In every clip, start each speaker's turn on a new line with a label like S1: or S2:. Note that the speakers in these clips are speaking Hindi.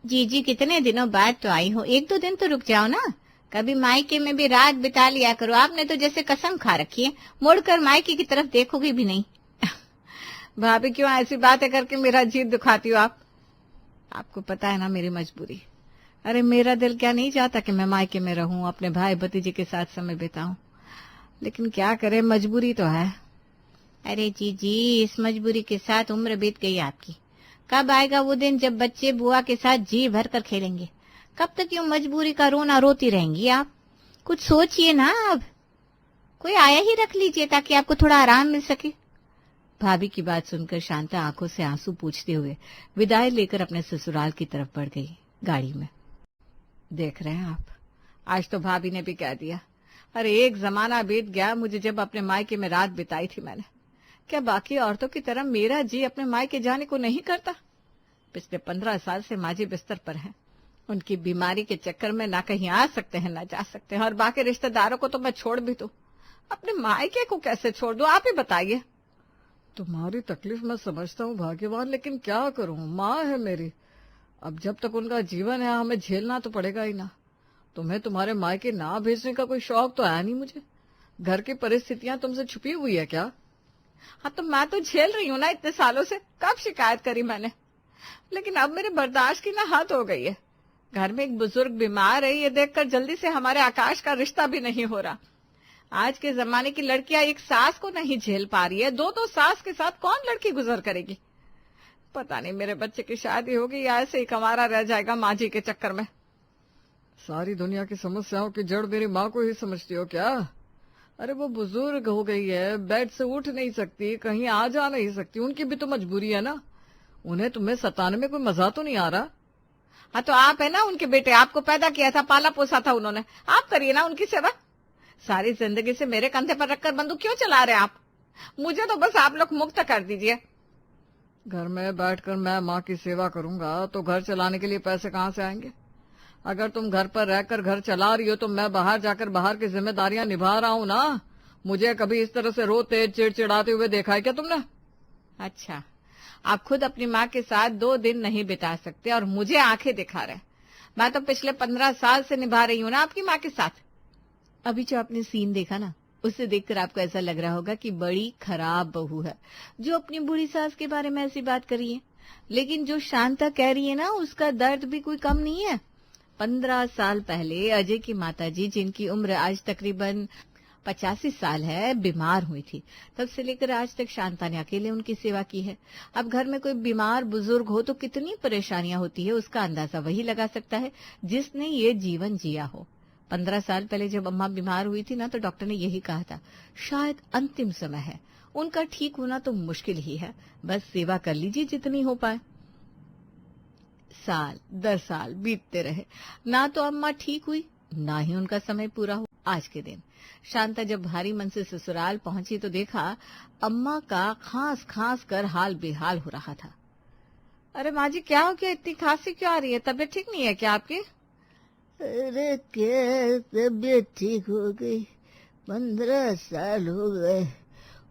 S1: जीजी कितने दिनों बाद तो आई हो, एक दो दिन तो रुक जाओ ना। कभी मायके में भी रात बिता लिया करो। आपने तो जैसे कसम खा रखी है, मुड़कर मायके की तरफ देखोगी भी नहीं। भाभी क्यों ऐसी बातें करके मेरा जी दुखाती हो आप? आपको पता है ना मेरी मजबूरी। अरे मेरा दिल क्या नहीं चाहता कि मैं मायके में रहूं, अपने भाई भतीजे के साथ समय बिताऊं, लेकिन क्या करें, मजबूरी तो है। अरे जीजी, इस मजबूरी के साथ उम्र बीत गई आपकी। कब आएगा वो दिन जब बच्चे बुआ के साथ जी भर कर खेलेंगे? कब तक यूं मजबूरी का रोना रोती रहेंगी आप? कुछ सोचिए ना। अब कोई आया ही रख लीजिए ताकि आपको थोड़ा आराम मिल सके। भाभी की बात सुनकर शांता आंखों से आंसू पूछते हुए विदाई लेकर अपने ससुराल की तरफ बढ़ गई गाड़ी में। देख रहे हैं आप, आज तो भाभी ने भी कह दिया। अरे एक जमाना बीत गया मुझे जब अपने मायके में रात बिताई थी मैंने। क्या बाकी औरतों की तरह मेरा जी अपने मायके जाने को नहीं करता? पिछले 15 साल से माँ जी बिस्तर पर हैं। उनकी बीमारी के चक्कर में ना कहीं आ सकते हैं ना जा सकते हैं, और बाकी रिश्तेदारों को तो मैं छोड़ भी दूं, अपने मायके को कैसे छोड़ दूं? आप ही बताइए। तुम्हारी तकलीफ मैं समझता हूँ भाग्यवान, लेकिन क्या करूं, माँ है मेरी। अब जब तक उनका जीवन है हमें झेलना तो पड़ेगा ही ना। तुम्हें तुम्हारे मायके ना भेजने का कोई शौक तो है नहीं मुझे। घर की परिस्थितियां तुमसे छुपी हुई है क्या? हाँ तो मैं तो झेल रही हूँ ना इतने सालों से, कब शिकायत करी मैंने? लेकिन अब मेरे बर्दाश्त की ना हद हो गई है। घर में एक बुजुर्ग बीमार है, ये देखकर जल्दी से हमारे आकाश का रिश्ता भी नहीं हो रहा। आज के जमाने की लड़कियां एक सास को नहीं झेल पा रही है, दो सास के साथ कौन लड़की गुजर करेगी? पता नहीं मेरे बच्चे की शादी होगी या ऐसे ही कंवारा रह जाएगा माँ जी के चक्कर में। सारी दुनिया की समस्याओं की जड़ मेरी माँ को ही समझती हो क्या? अरे वो बुजुर्ग हो गई है, बेड से उठ नहीं सकती, कहीं आ जा नहीं सकती, उनकी भी तो मजबूरी है ना। उन्हें तुम्हें सताने में कोई मजा तो नहीं आ रहा? हाँ तो आप है ना उनके बेटे, आपको पैदा किया था, पाला पोसा था उन्होंने, आप करिए ना उनकी सेवा। सारी जिंदगी से मेरे कंधे पर रखकर बंदूक क्यों चला रहे आप? मुझे तो बस आप लोग मुक्त कर दीजिए। घर में बैठकर मैं माँ की सेवा करूंगा तो घर चलाने के लिए पैसे कहाँ से आएंगे? अगर तुम घर पर रहकर घर चला रही हो तो मैं बाहर जाकर बाहर की जिम्मेदारियां निभा रहा हूँ ना। मुझे कभी इस तरह से रोते चिड़चिड़ाते हुए देखा है क्या तुमने? अच्छा, आप खुद अपनी माँ के साथ 2 दिन नहीं बिता सकते और मुझे आंखें दिखा रहे। मैं तो पिछले 15 साल से निभा रही हूँ ना आपकी माँ के साथ। अभी जो आपने सीन देखा ना, उसे देखकर आपको ऐसा लग रहा होगा कि बड़ी खराब बहू है जो अपनी बुरी सास के बारे में ऐसी बात कर रही है, लेकिन जो शांता कह रही है ना, उसका दर्द भी कोई कम नहीं है। 15 साल पहले अजय की माताजी, जिनकी उम्र आज तकरीबन 85 साल है, बीमार हुई थी। तब से लेकर आज तक शांता ने अकेले उनकी सेवा की है। अब घर में कोई बीमार बुजुर्ग हो तो कितनी परेशानियां होती है, उसका अंदाजा वही लगा सकता है जिसने ये जीवन जिया हो। 15 साल पहले जब अम्मा बीमार हुई थी ना, तो डॉक्टर ने यही कहा था, शायद अंतिम समय है, उनका ठीक होना तो मुश्किल ही है, बस सेवा कर लीजिए जितनी हो पाए। साल 10 साल बीतते रहे, ना तो अम्मा ठीक हुई ना ही उनका समय पूरा हुआ। आज के दिन शांता जब भारी मन से ससुराल पहुंची तो देखा अम्मा का खांस खांस कर हाल बेहाल हो रहा था। अरे माँ जी, क्या हो गया, इतनी खांसी क्यों आ रही है? तबीयत ठीक नहीं है क्या आपकी?
S2: अरे क्या तबीयत ठीक हो गई, 15 साल हो गए,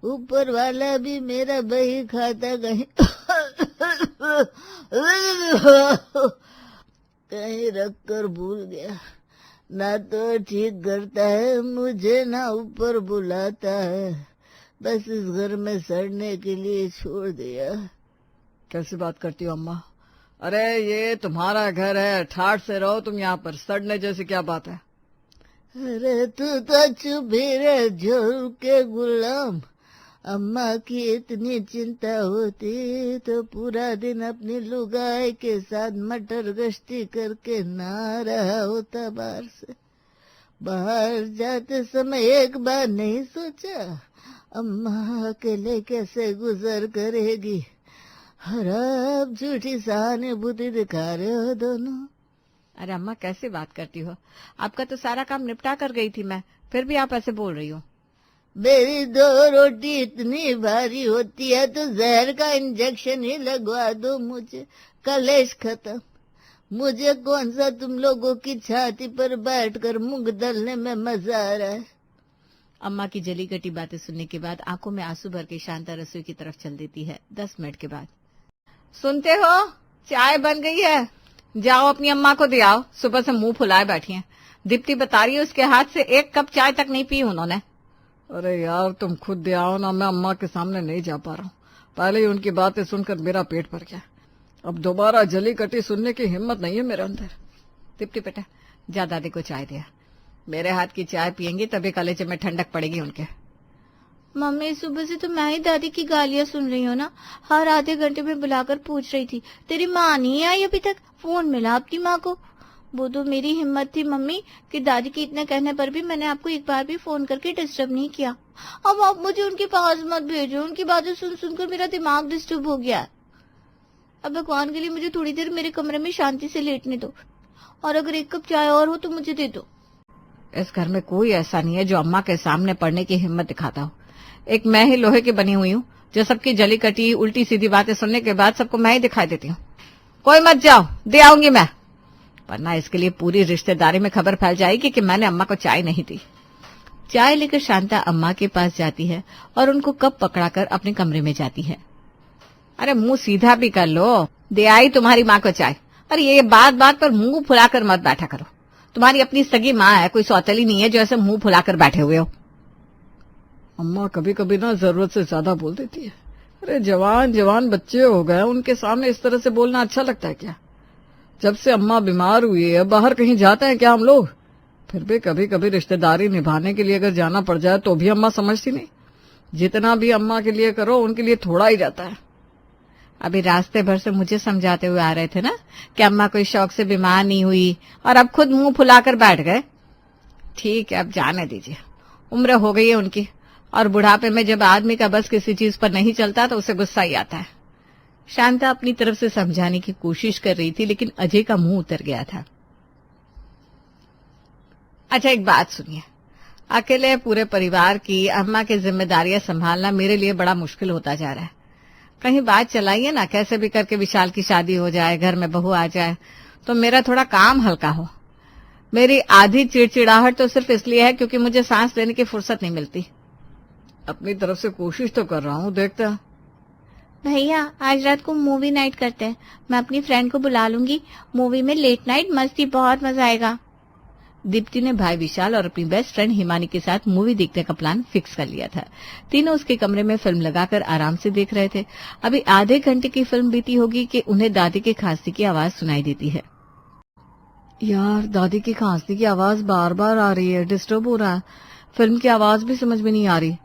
S2: ऊपर वाला भी मेरा बही खाता कहीं कहीं रख कर भूल गया। ना तो ठीक करता है मुझे, ना ऊपर बुलाता है, बस इस घर में सड़ने के लिए छोड़ दिया।
S3: कैसी बात करती हो अम्मा? अरे ये तुम्हारा घर है, ठाठ से रहो तुम यहाँ पर, सड़ने जैसी क्या बात है?
S2: अरे तू तो चुप ही रह जोर के गुलाम। अम्मा की इतनी चिंता होती तो पूरा दिन अपनी लुगाई के साथ मटर गश्ती करके ना रहा होता बाहर से। बाहर जाते समय एक बार नहीं सोचा अम्मा अकेले कैसे गुजर करेगी, और अब झूठी सहानुभूति दिखा रहे हो दोनों।
S1: अरे अम्मा, कैसे बात करती हो? आपका तो सारा काम निपटा कर गई थी मैं, फिर भी आप ऐसे बोल रही हो।
S2: मेरी 2 रोटी इतनी भारी होती है तो जहर का इंजेक्शन ही लगवा दो मुझे, कलेश खत्म। मुझे कौन सा तुम लोगों की छाती पर बैठकर मूंग दलने में मजा आ रहा है।
S1: अम्मा की जली कटी बातें सुनने के बाद आंखों में आंसू भर के शांता रसोई की तरफ चल देती है। 10 मिनट के बाद, सुनते हो, चाय बन गई है, जाओ अपनी अम्मा को दे आओ, सुबह से मुंह फुलाए बैठी हैं। दीप्ति बता रही है उसके हाथ से एक कप चाय तक नहीं पी उन्होंने।
S3: अरे यार तुम खुद दे आओ ना, मैं अम्मा के सामने नहीं जा पा रहा हूँ। पहले ही उनकी बातें सुनकर मेरा पेट भर गया, अब दोबारा जली कटी सुनने की हिम्मत नहीं है मेरे अंदर।
S1: दीप्ति बेटा जा दादी को चाय दिया, मेरे हाथ की चाय पियेंगी तभी कलेजे में ठंडक पड़ेगी उनके।
S2: मम्मी सुबह से तो मैं ही दादी की गालियां सुन रही हूँ ना, हर आधे घंटे में बुलाकर पूछ रही थी तेरी माँ नहीं आई अभी तक, फोन मिला आपकी माँ को। वो तो मेरी हिम्मत थी मम्मी कि दादी के इतने कहने पर भी मैंने आपको एक बार भी फोन करके डिस्टर्ब नहीं किया। अब आप मुझे उनके पास मत भेजो, उनकी बातें सुन सुनकर मेरा दिमाग डिस्टर्ब हो गया। अब भगवान के लिए मुझे थोड़ी देर मेरे कमरे में शांति से लेटने दो, और अगर एक कप चाय और हो तो मुझे दे दो।
S1: इस घर में कोई ऐसा नहीं है जो अम्मा के सामने पढ़ने की हिम्मत दिखाता हो। एक मैं ही लोहे की बनी हुई हूँ जो सबकी जली कटी उल्टी सीधी बातें सुनने के बाद सबको मैं ही दिखाई देती हूँ। कोई मत जाओ, दे आऊंगी मैं, वरना इसके लिए पूरी रिश्तेदारी में खबर फैल जाएगी कि मैंने अम्मा को चाय नहीं दी। चाय लेकर शांता अम्मा के पास जाती है और उनको कप पकड़ाकर अपने कमरे में जाती है। अरे मुंह सीधा भी कर लो, दे आई तुम्हारी माँ को चाय। अरे ये बात बात पर मुंह फुलाकर मत बैठा करो, तुम्हारी अपनी सगी माँ है, कोई सौतेली नहीं है जो ऐसे मुंह फुलाकर बैठे हुए हो।
S3: अम्मा कभी कभी ना जरूरत से ज्यादा बोल देती है। अरे जवान जवान बच्चे हो गए, उनके सामने इस तरह से बोलना अच्छा लगता है क्या? जब से अम्मा बीमार हुई है बाहर कहीं जाते हैं क्या हम लोग? फिर भी कभी कभी रिश्तेदारी निभाने के लिए अगर जाना पड़ जाए तो भी अम्मा समझती नहीं। जितना भी अम्मा के लिए करो उनके लिए थोड़ा ही जाता है।
S1: अभी रास्ते भर से मुझे समझाते हुए आ रहे थे ना कि अम्मा कोई शौक से बीमार नहीं हुई, और अब खुद मुंह फुलाकर बैठ गए। ठीक है अब जाने दीजिए, उम्र हो गई है उनकी, और बुढ़ापे में जब आदमी का बस किसी चीज पर नहीं चलता तो उसे गुस्सा ही आता है। शांता अपनी तरफ से समझाने की कोशिश कर रही थी लेकिन अजय का मुंह उतर गया था। अच्छा एक बात सुनिए, अकेले पूरे परिवार की अम्मा की जिम्मेदारियां संभालना मेरे लिए बड़ा मुश्किल होता जा रहा है। कहीं बात चलाइए ना, कैसे भी करके विशाल की शादी हो जाए, घर में बहू आ जाए तो मेरा थोड़ा काम हल्का हो। मेरी आधी चिड़चिड़ाहट तो सिर्फ इसलिए है क्योंकि मुझे सांस लेने की फुर्सत नहीं मिलती।
S3: अपनी तरफ से कोशिश तो कर रहा हूँ, देखता है।
S2: भैया आज रात को मूवी नाइट करते हैं, मैं अपनी फ्रेंड को बुला लूंगी, मूवी में लेट नाइट मस्ती, बहुत मजा आएगा।
S1: दीप्ति ने भाई विशाल और अपनी बेस्ट फ्रेंड हिमानी के साथ मूवी देखने का प्लान फिक्स कर लिया था। तीनों उसके कमरे में फिल्म लगाकर आराम से देख रहे थे। अभी आधे घंटे की फिल्म बीती होगी कि उन्हें दादी के खांसने की आवाज सुनाई देती है।
S3: यार दादी की खांसने की आवाज बार बार आ रही है, डिस्टर्ब हो रहा है। फिल्म की आवाज भी समझ में नहीं आ रही।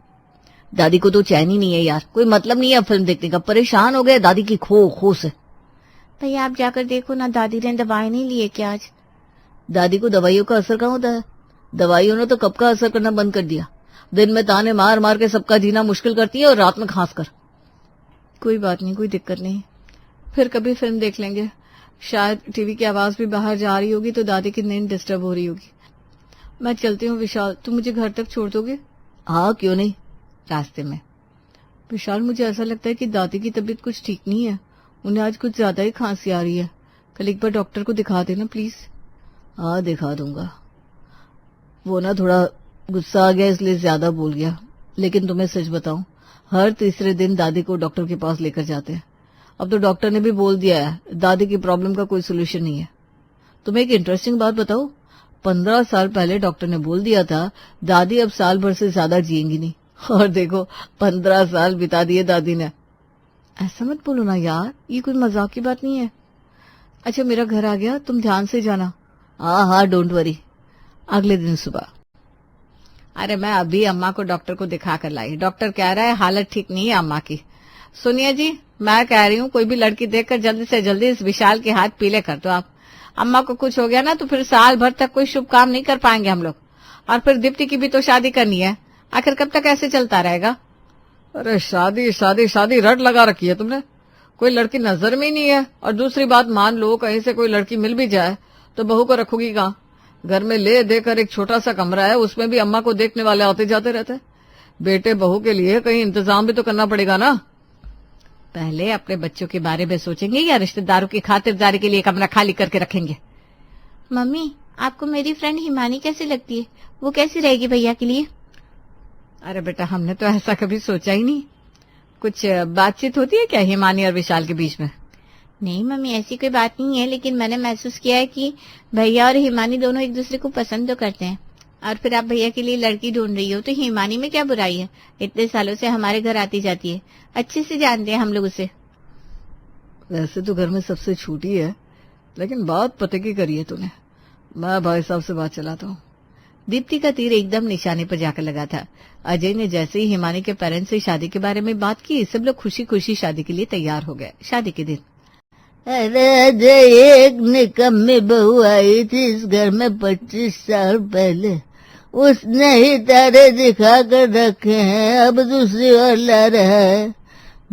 S2: दादी को तो चैन ही नहीं है यार, कोई मतलब नहीं है फिल्म देखने का, परेशान हो गए दादी की खो खो से। भैया आप जाकर देखो ना, दादी ने दवाई नहीं ली है क्या आज? दादी को दवाइयों का असर कहाँ होता है? दवाइयों ने तो कब का असर करना बंद कर दिया। दिन में ताने मार मार के सबका जीना मुश्किल करती है और रात में खास कर।
S3: कोई बात नहीं, कोई दिक्कत नहीं, फिर कभी फिल्म देख लेंगे। शायद टीवी की आवाज भी बाहर जा रही होगी तो दादी की नींद डिस्टर्ब हो रही होगी। मैं चलती हूँ विशाल, तुम मुझे घर तक छोड़ दोगे?
S2: हाँ क्यों नहीं।
S1: रास्ते में
S3: विशाल मुझे ऐसा लगता है कि दादी की तबीयत कुछ ठीक नहीं है, उन्हें आज कुछ ज्यादा ही खांसी आ रही है। कल एक बार डॉक्टर को दिखा देना प्लीज।
S2: हाँ दिखा दूंगा, वो ना थोड़ा गुस्सा आ गया इसलिए ज्यादा बोल गया। लेकिन तुम्हें सच बताऊं, हर तीसरे दिन दादी को डॉक्टर के पास लेकर जाते हैं। अब तो डॉक्टर ने भी बोल दिया है दादी की प्रॉब्लम का कोई सोल्यूशन नहीं है। तुम्हें एक इंटरेस्टिंग बात बताऊं, 15 साल पहले डॉक्टर ने बोल दिया था दादी अब साल भर से ज्यादा जिएंगी नहीं, और देखो 15 साल बिता दिए दादी ने।
S3: ऐसा मत बोलो ना यार, ये कोई मजाक की बात नहीं है। अच्छा मेरा घर आ गया, तुम ध्यान से जाना।
S2: हाँ हाँ डोंट वरी।
S3: अगले दिन सुबह।
S1: अरे मैं अभी अम्मा को डॉक्टर को दिखा कर लाई, डॉक्टर कह रहा है हालत ठीक नहीं है अम्मा की। सुनिए जी, मैं कह रही हूँ कोई भी लड़की देखकर जल्दी से जल्दी इस विशाल के हाथ पीले कर दो आप। अम्मा को कुछ हो गया ना तो फिर साल भर तक कोई शुभ काम नहीं कर पाएंगे हम लोग, और फिर दीप्ति की भी तो शादी करनी है, आखिर कब तक ऐसे चलता रहेगा?
S3: अरे शादी शादी शादी रट लगा रखी है तुमने, कोई लड़की नजर में ही नहीं है। और दूसरी बात, मान लो कहीं से कोई लड़की मिल भी जाए तो बहू को रखोगी कहाँ? घर में ले देकर एक छोटा सा कमरा है, उसमें भी अम्मा को देखने वाले आते जाते रहते हैं। बेटे बहू के लिए कहीं इंतजाम भी तो करना पड़ेगा ना।
S1: पहले अपने बच्चों के बारे में सोचेंगे या रिश्तेदारों की खातिरदारी के लिए कमरा खाली करके रखेंगे?
S2: मम्मी आपको मेरी फ्रेंड हिमानी कैसी लगती है, वो कैसी रहेगी भैया के लिए?
S1: अरे बेटा हमने तो ऐसा कभी सोचा ही नहीं। कुछ बातचीत होती है क्या हिमानी और विशाल के बीच में? नहीं मम्मी, ऐसी कोई बात नहीं है, लेकिन मैंने महसूस किया है कि भैया और हिमानी दोनों एक दूसरे को पसंद तो करते हैं। और फिर आप भैया के लिए लड़की ढूंढ रही हो तो हिमानी में क्या बुराई है? इतने सालों से हमारे घर आती जाती है, अच्छे से जानते हैं हम लोग उसे।
S3: वैसे तो घर में सबसे छोटी है, लेकिन बात पते की करी है तूने। मैं भाई साहब से बात चलाता हूँ।
S1: दीप्ति का तीर एकदम निशाने पर जाकर लगा था। अजय ने जैसे ही हिमानी के पेरेंट्स से शादी के बारे में बात की, सब लोग खुशी खुशी शादी के लिए तैयार हो गए। शादी के दिन
S2: अरे अजय, एक निकम्मी बहू आई थी इस घर में 25 साल पहले। उसने ही तारे दिखा कर रखे हैं, अब दूसरी ओर ला रहा है।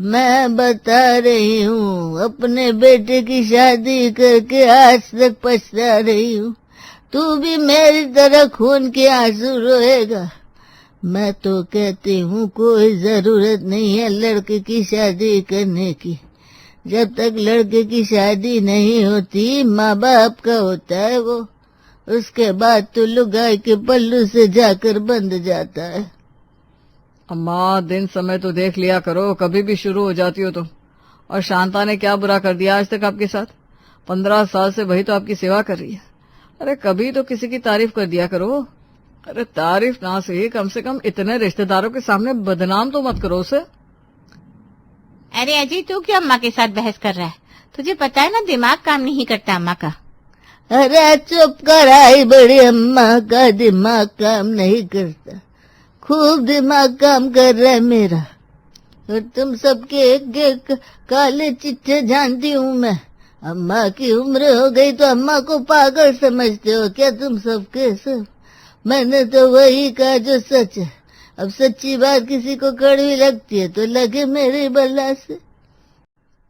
S2: मैं बता रही हूँ, अपने बेटे की शादी करके आज तक पछता रही हूँ। तू भी मेरी तरह खून के आंसू रोएगा। मैं तो कहती हूँ कोई जरूरत नहीं है लड़के की शादी करने की। जब तक लड़के की शादी नहीं होती, माँ बाप का होता है वो। उसके बाद तो लुगाई के पल्लू से जाकर बंध जाता है।
S3: अम्मा, दिन समय तो देख लिया करो, कभी भी शुरू हो जाती हो तुम। और शांता ने क्या बुरा कर दिया आज तक आपके साथ? 15 साल से वही तो आपकी सेवा कर रही है। अरे कभी तो किसी की तारीफ कर दिया करो। अरे तारीफ ना सही, कम से कम इतने रिश्तेदारों के सामने बदनाम तो मत करो उसे।
S1: अरे अजय, तू क्यों अम्मा के साथ बहस कर रहा है? तुझे पता है ना, दिमाग काम नहीं करता अम्मा का।
S2: अरे चुप कर, आई बड़ी अम्मा का दिमाग काम नहीं करता। खूब दिमाग काम कर रहा है मेरा। और तुम सबके एक एक काले चिट्ठे जानती हूँ मैं। अम्मा की उम्र हो गई तो अम्मा को पागल समझते हो क्या तुम सबके सब? मैंने तो वही कहा जो सच है। अब सच्ची बात किसी को कड़वी लगती है तो लगे मेरी बल्ला से।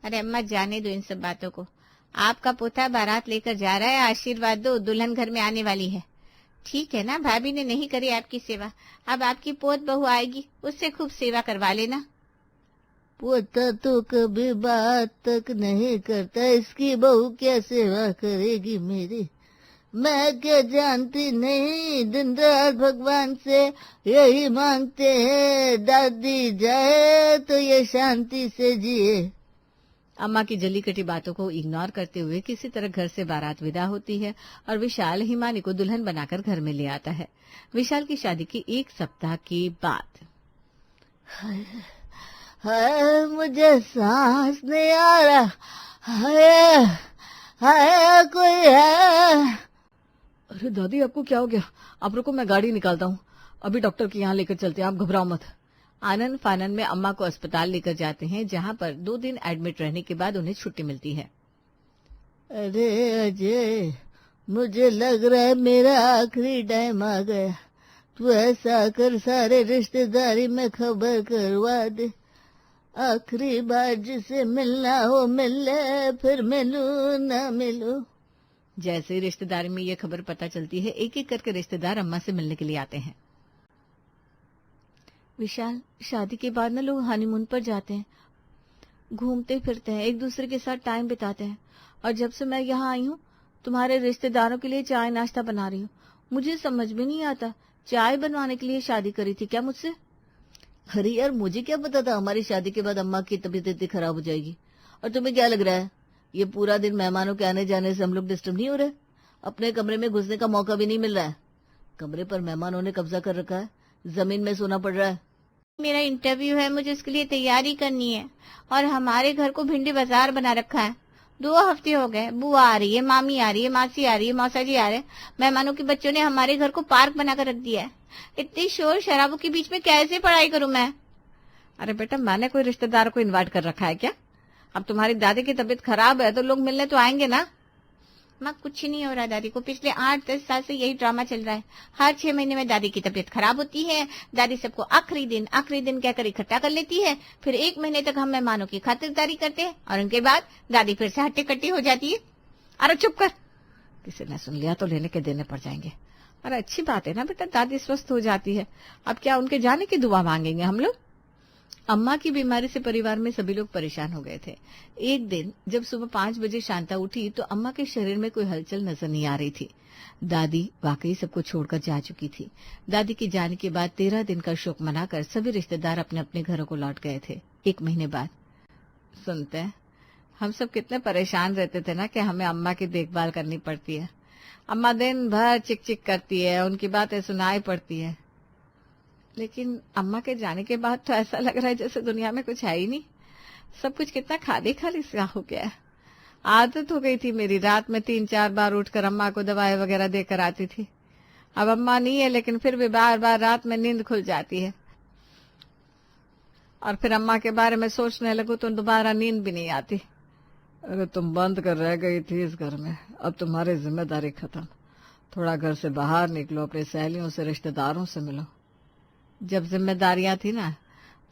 S1: अरे अम्मा, जाने दो इन सब बातों को। आपका पोता बारात लेकर जा रहा है, आशीर्वाद दो, दुल्हन घर में आने वाली है। ठीक है ना, भाभी ने नहीं करी आपकी सेवा, अब आपकी पोत बहू आएगी, उससे खूब सेवा करवा लेना।
S2: पोता तो कभी बात तक नहीं करता, इसकी बहू क्या सेवा करेगी मेरी? मैं क्या जानती नहीं, दिन रात भगवान से यही मांगते हैं, दादी जाए तो ये शांति से जिए।
S1: अम्मा की जली कटी बातों को इग्नोर करते हुए किसी तरह घर से बारात विदा होती है और विशाल हिमानी को दुल्हन बनाकर घर में ले आता है। विशाल की शादी के 1 सप्ताह के बाद।
S2: हाय, मुझे सांस नहीं आ रहा। हाय हाय, कोई है?
S3: अरे दादी, आपको क्या हो गया? आप रुको, मैं गाड़ी निकालता हूँ। अभी डॉक्टर के यहाँ लेकर चलते हैं, आप घबराओ मत। आनंद फानन में अम्मा को अस्पताल लेकर जाते हैं, जहाँ पर 2 दिन एडमिट रहने के बाद उन्हें छुट्टी मिलती है।
S2: अरे अजय, मुझे लग रहा है मेरा आखिरी टाइम आ गया। तू ऐसा कर, सारे रिश्तेदारी में खबर करवा दे। आखिरी बार जिसे मिलना हो मिल ले, फिर मिलूं ना मिलूं।
S1: जैसे ही रिश्तेदारी में ये खबर पता चलती है, एक एक करके रिश्तेदार अम्मा से मिलने के लिए आते हैं। विशाल, शादी के बाद ना लोग हनीमून पर जाते हैं, घूमते फिरते हैं, एक दूसरे के साथ टाइम बिताते हैं। और जब से मैं यहाँ आई हूँ, तुम्हारे रिश्तेदारों के लिए चाय नाश्ता बना रही हूँ। मुझे समझ में नहीं आता, चाय बनवाने के लिए शादी करी थी क्या मुझसे?
S2: अरे यार, मुझे क्या पता था हमारी शादी के बाद अम्मा की तबीयत इतनी खराब हो जाएगी। और तुम्हें क्या लग रहा है, ये पूरा दिन मेहमानों के आने जाने से हम लोग डिस्टर्ब नहीं हो रहे? अपने कमरे में घुसने का मौका भी नहीं मिल रहा है। कमरे पर मेहमानों ने कब्जा कर रखा है, जमीन में सोना पड़ रहा है।
S1: मेरा इंटरव्यू है, मुझे उसके लिए तैयारी करनी है। और हमारे घर को भिंडी बाजार बना रखा है। 2 हफ्ते हो गए, बुआ आ रही है, मामी आ रही है, मासी आ रही है, मौसा जी आ रहे हैं। मेहमानों के बच्चों ने हमारे घर को पार्क बनाकर रख दिया है। इतनी शोर शराबों के बीच में कैसे पढ़ाई करूं मैं?
S3: अरे बेटा, मैंने कोई रिश्तेदार को इनवाइट कर रखा है क्या? अब तुम्हारी दादी की तबीयत खराब है तो लोग मिलने तो आएंगे ना।
S1: माँ, कुछ नहीं हो रहा दादी को, पिछले 8-10 साल से यही ड्रामा चल रहा है। हर 6 महीने में दादी की तबीयत खराब होती है। दादी सबको आखिरी दिन कहकर इकट्ठा कर लेती है। फिर 1 महीने तक हम मेहमानों की खातिरदारी करते हैं और उनके बाद दादी फिर से हट्टी कट्टी हो जाती है।
S3: अरे चुप कर, किसी ने सुन लिया तो लेने के देने पड़ जाएंगे। अरे अच्छी बात है ना बेटा, दादी स्वस्थ हो जाती है, अब क्या उनके जाने की दुआ मांगेंगे हम लोग?
S1: अम्मा की बीमारी से परिवार में सभी लोग परेशान हो गए थे। एक दिन जब सुबह 5 बजे शांता उठी तो अम्मा के शरीर में कोई हलचल नजर नहीं आ रही थी। दादी वाकई सबको छोड़कर जा चुकी थी। दादी के जाने के बाद 13 दिन का शोक मनाकर सभी रिश्तेदार अपने अपने घरों को लौट गए थे। 1 महीने बाद सुनते हैं हम सब कितने परेशान रहते थे ना कि हमें अम्मा की देखभाल करनी पड़ती है। अम्मा दिन भर चिक चिक करती है, उनकी बातें सुनाई पड़ती है। लेकिन अम्मा के जाने के बाद तो ऐसा लग रहा है जैसे दुनिया में कुछ है ही नहीं। सब कुछ कितना खाली खाली सा हो गया है। आदत हो गई थी मेरी, रात में 3-4 बार उठकर अम्मा को दवाई वगैरह देकर आती थी। अब अम्मा नहीं है, लेकिन फिर भी बार बार रात में नींद खुल जाती है, और फिर अम्मा के बारे में सोचने लगूं तो दोबारा नींद भी नहीं आती।
S3: अरे तुम बंद कर रह गई थी इस घर में, अब तुम्हारी जिम्मेदारी खत्म। थोड़ा घर से बाहर निकलो, अपनी सहेलियों से, रिश्तेदारों से मिलो।
S1: जब जिम्मेदारियां थी ना,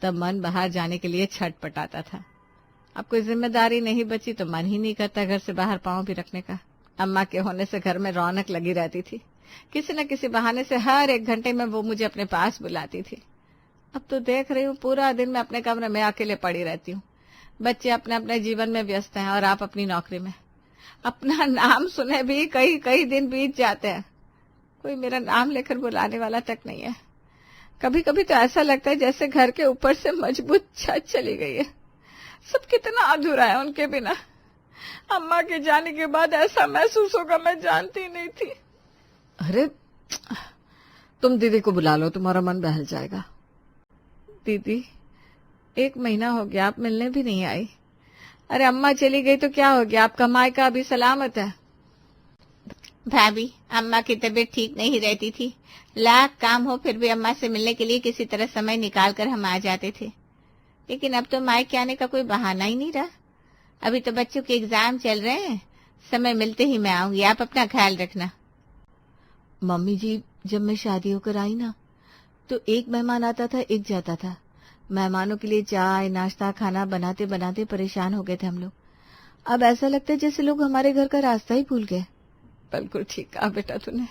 S1: तब मन बाहर जाने के लिए छटपटाता था। अब कोई जिम्मेदारी नहीं बची तो मन ही नहीं करता घर से बाहर पांव भी रखने का। अम्मा के होने से घर में रौनक लगी रहती थी। किसी न किसी बहाने से हर 1 घंटे में वो मुझे अपने पास बुलाती थी। अब तो देख रही हूँ पूरा दिन मैं अपने कमरे में अकेले पड़ी रहती हूँ। बच्चे अपने अपने जीवन में व्यस्त हैं और आप अपनी नौकरी में। अपना नाम सुने भी कई दिन बीत जाते हैं, कोई मेरा नाम लेकर बुलाने वाला तक नहीं है। कभी कभी तो ऐसा लगता है जैसे घर के ऊपर से मजबूत छत चली गई है। सब कितना अधूरा है उनके बिना। अम्मा के जाने के बाद ऐसा महसूस होगा मैं जानती नहीं थी।
S3: अरे तुम दीदी को बुला लो, तुम्हारा मन बहल जाएगा।
S1: दीदी 1 महीना हो गया, आप मिलने भी नहीं आई। अरे अम्मा चली गई तो क्या हो गया, आपका मायका अभी सलामत है। भाभी, अम्मा की तबीयत ठीक नहीं रहती थी। लाख काम हो फिर भी अम्मा से मिलने के लिए किसी तरह समय निकाल कर हम आ जाते थे। लेकिन अब तो मायके आने का कोई बहाना ही नहीं रहा। अभी तो बच्चों के एग्जाम चल रहे हैं, समय मिलते ही मैं आऊंगी, आप अपना ख्याल रखना।
S2: मम्मी जी, जब मैं शादी होकर आई ना, तो एक मेहमान आता था, एक जाता था। मेहमानों के लिए चाय नाश्ता खाना बनाते बनाते परेशान हो गए थे हम लोग। अब ऐसा लगता है जैसे लोग हमारे घर का रास्ता ही भूल गए।
S1: बिल्कुल ठीक कहा बेटा तूने।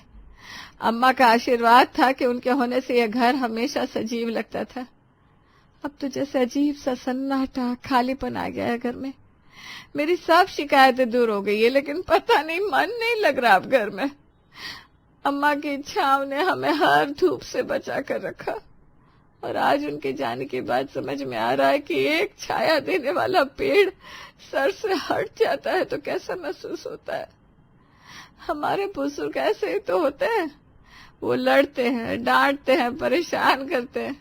S1: अम्मा का आशीर्वाद था कि उनके होने से यह घर हमेशा सजीव लगता था। अब तो जैसे अजीब सा सन्नाटा खालीपन आ गया है घर में। मेरी सब शिकायतें दूर हो गई है, लेकिन पता नहीं मन नहीं लग रहा अब घर में। अम्मा की इच्छाओं ने हमें हर धूप से बचा कर रखा, और आज उनके जाने के बाद समझ में आ रहा है कि एक छाया देने वाला पेड़ सर से हट जाता है तो कैसा महसूस होता है। हमारे बुजुर्ग ऐसे ही तो होते हैं, वो लड़ते हैं, डांटते हैं, परेशान करते हैं,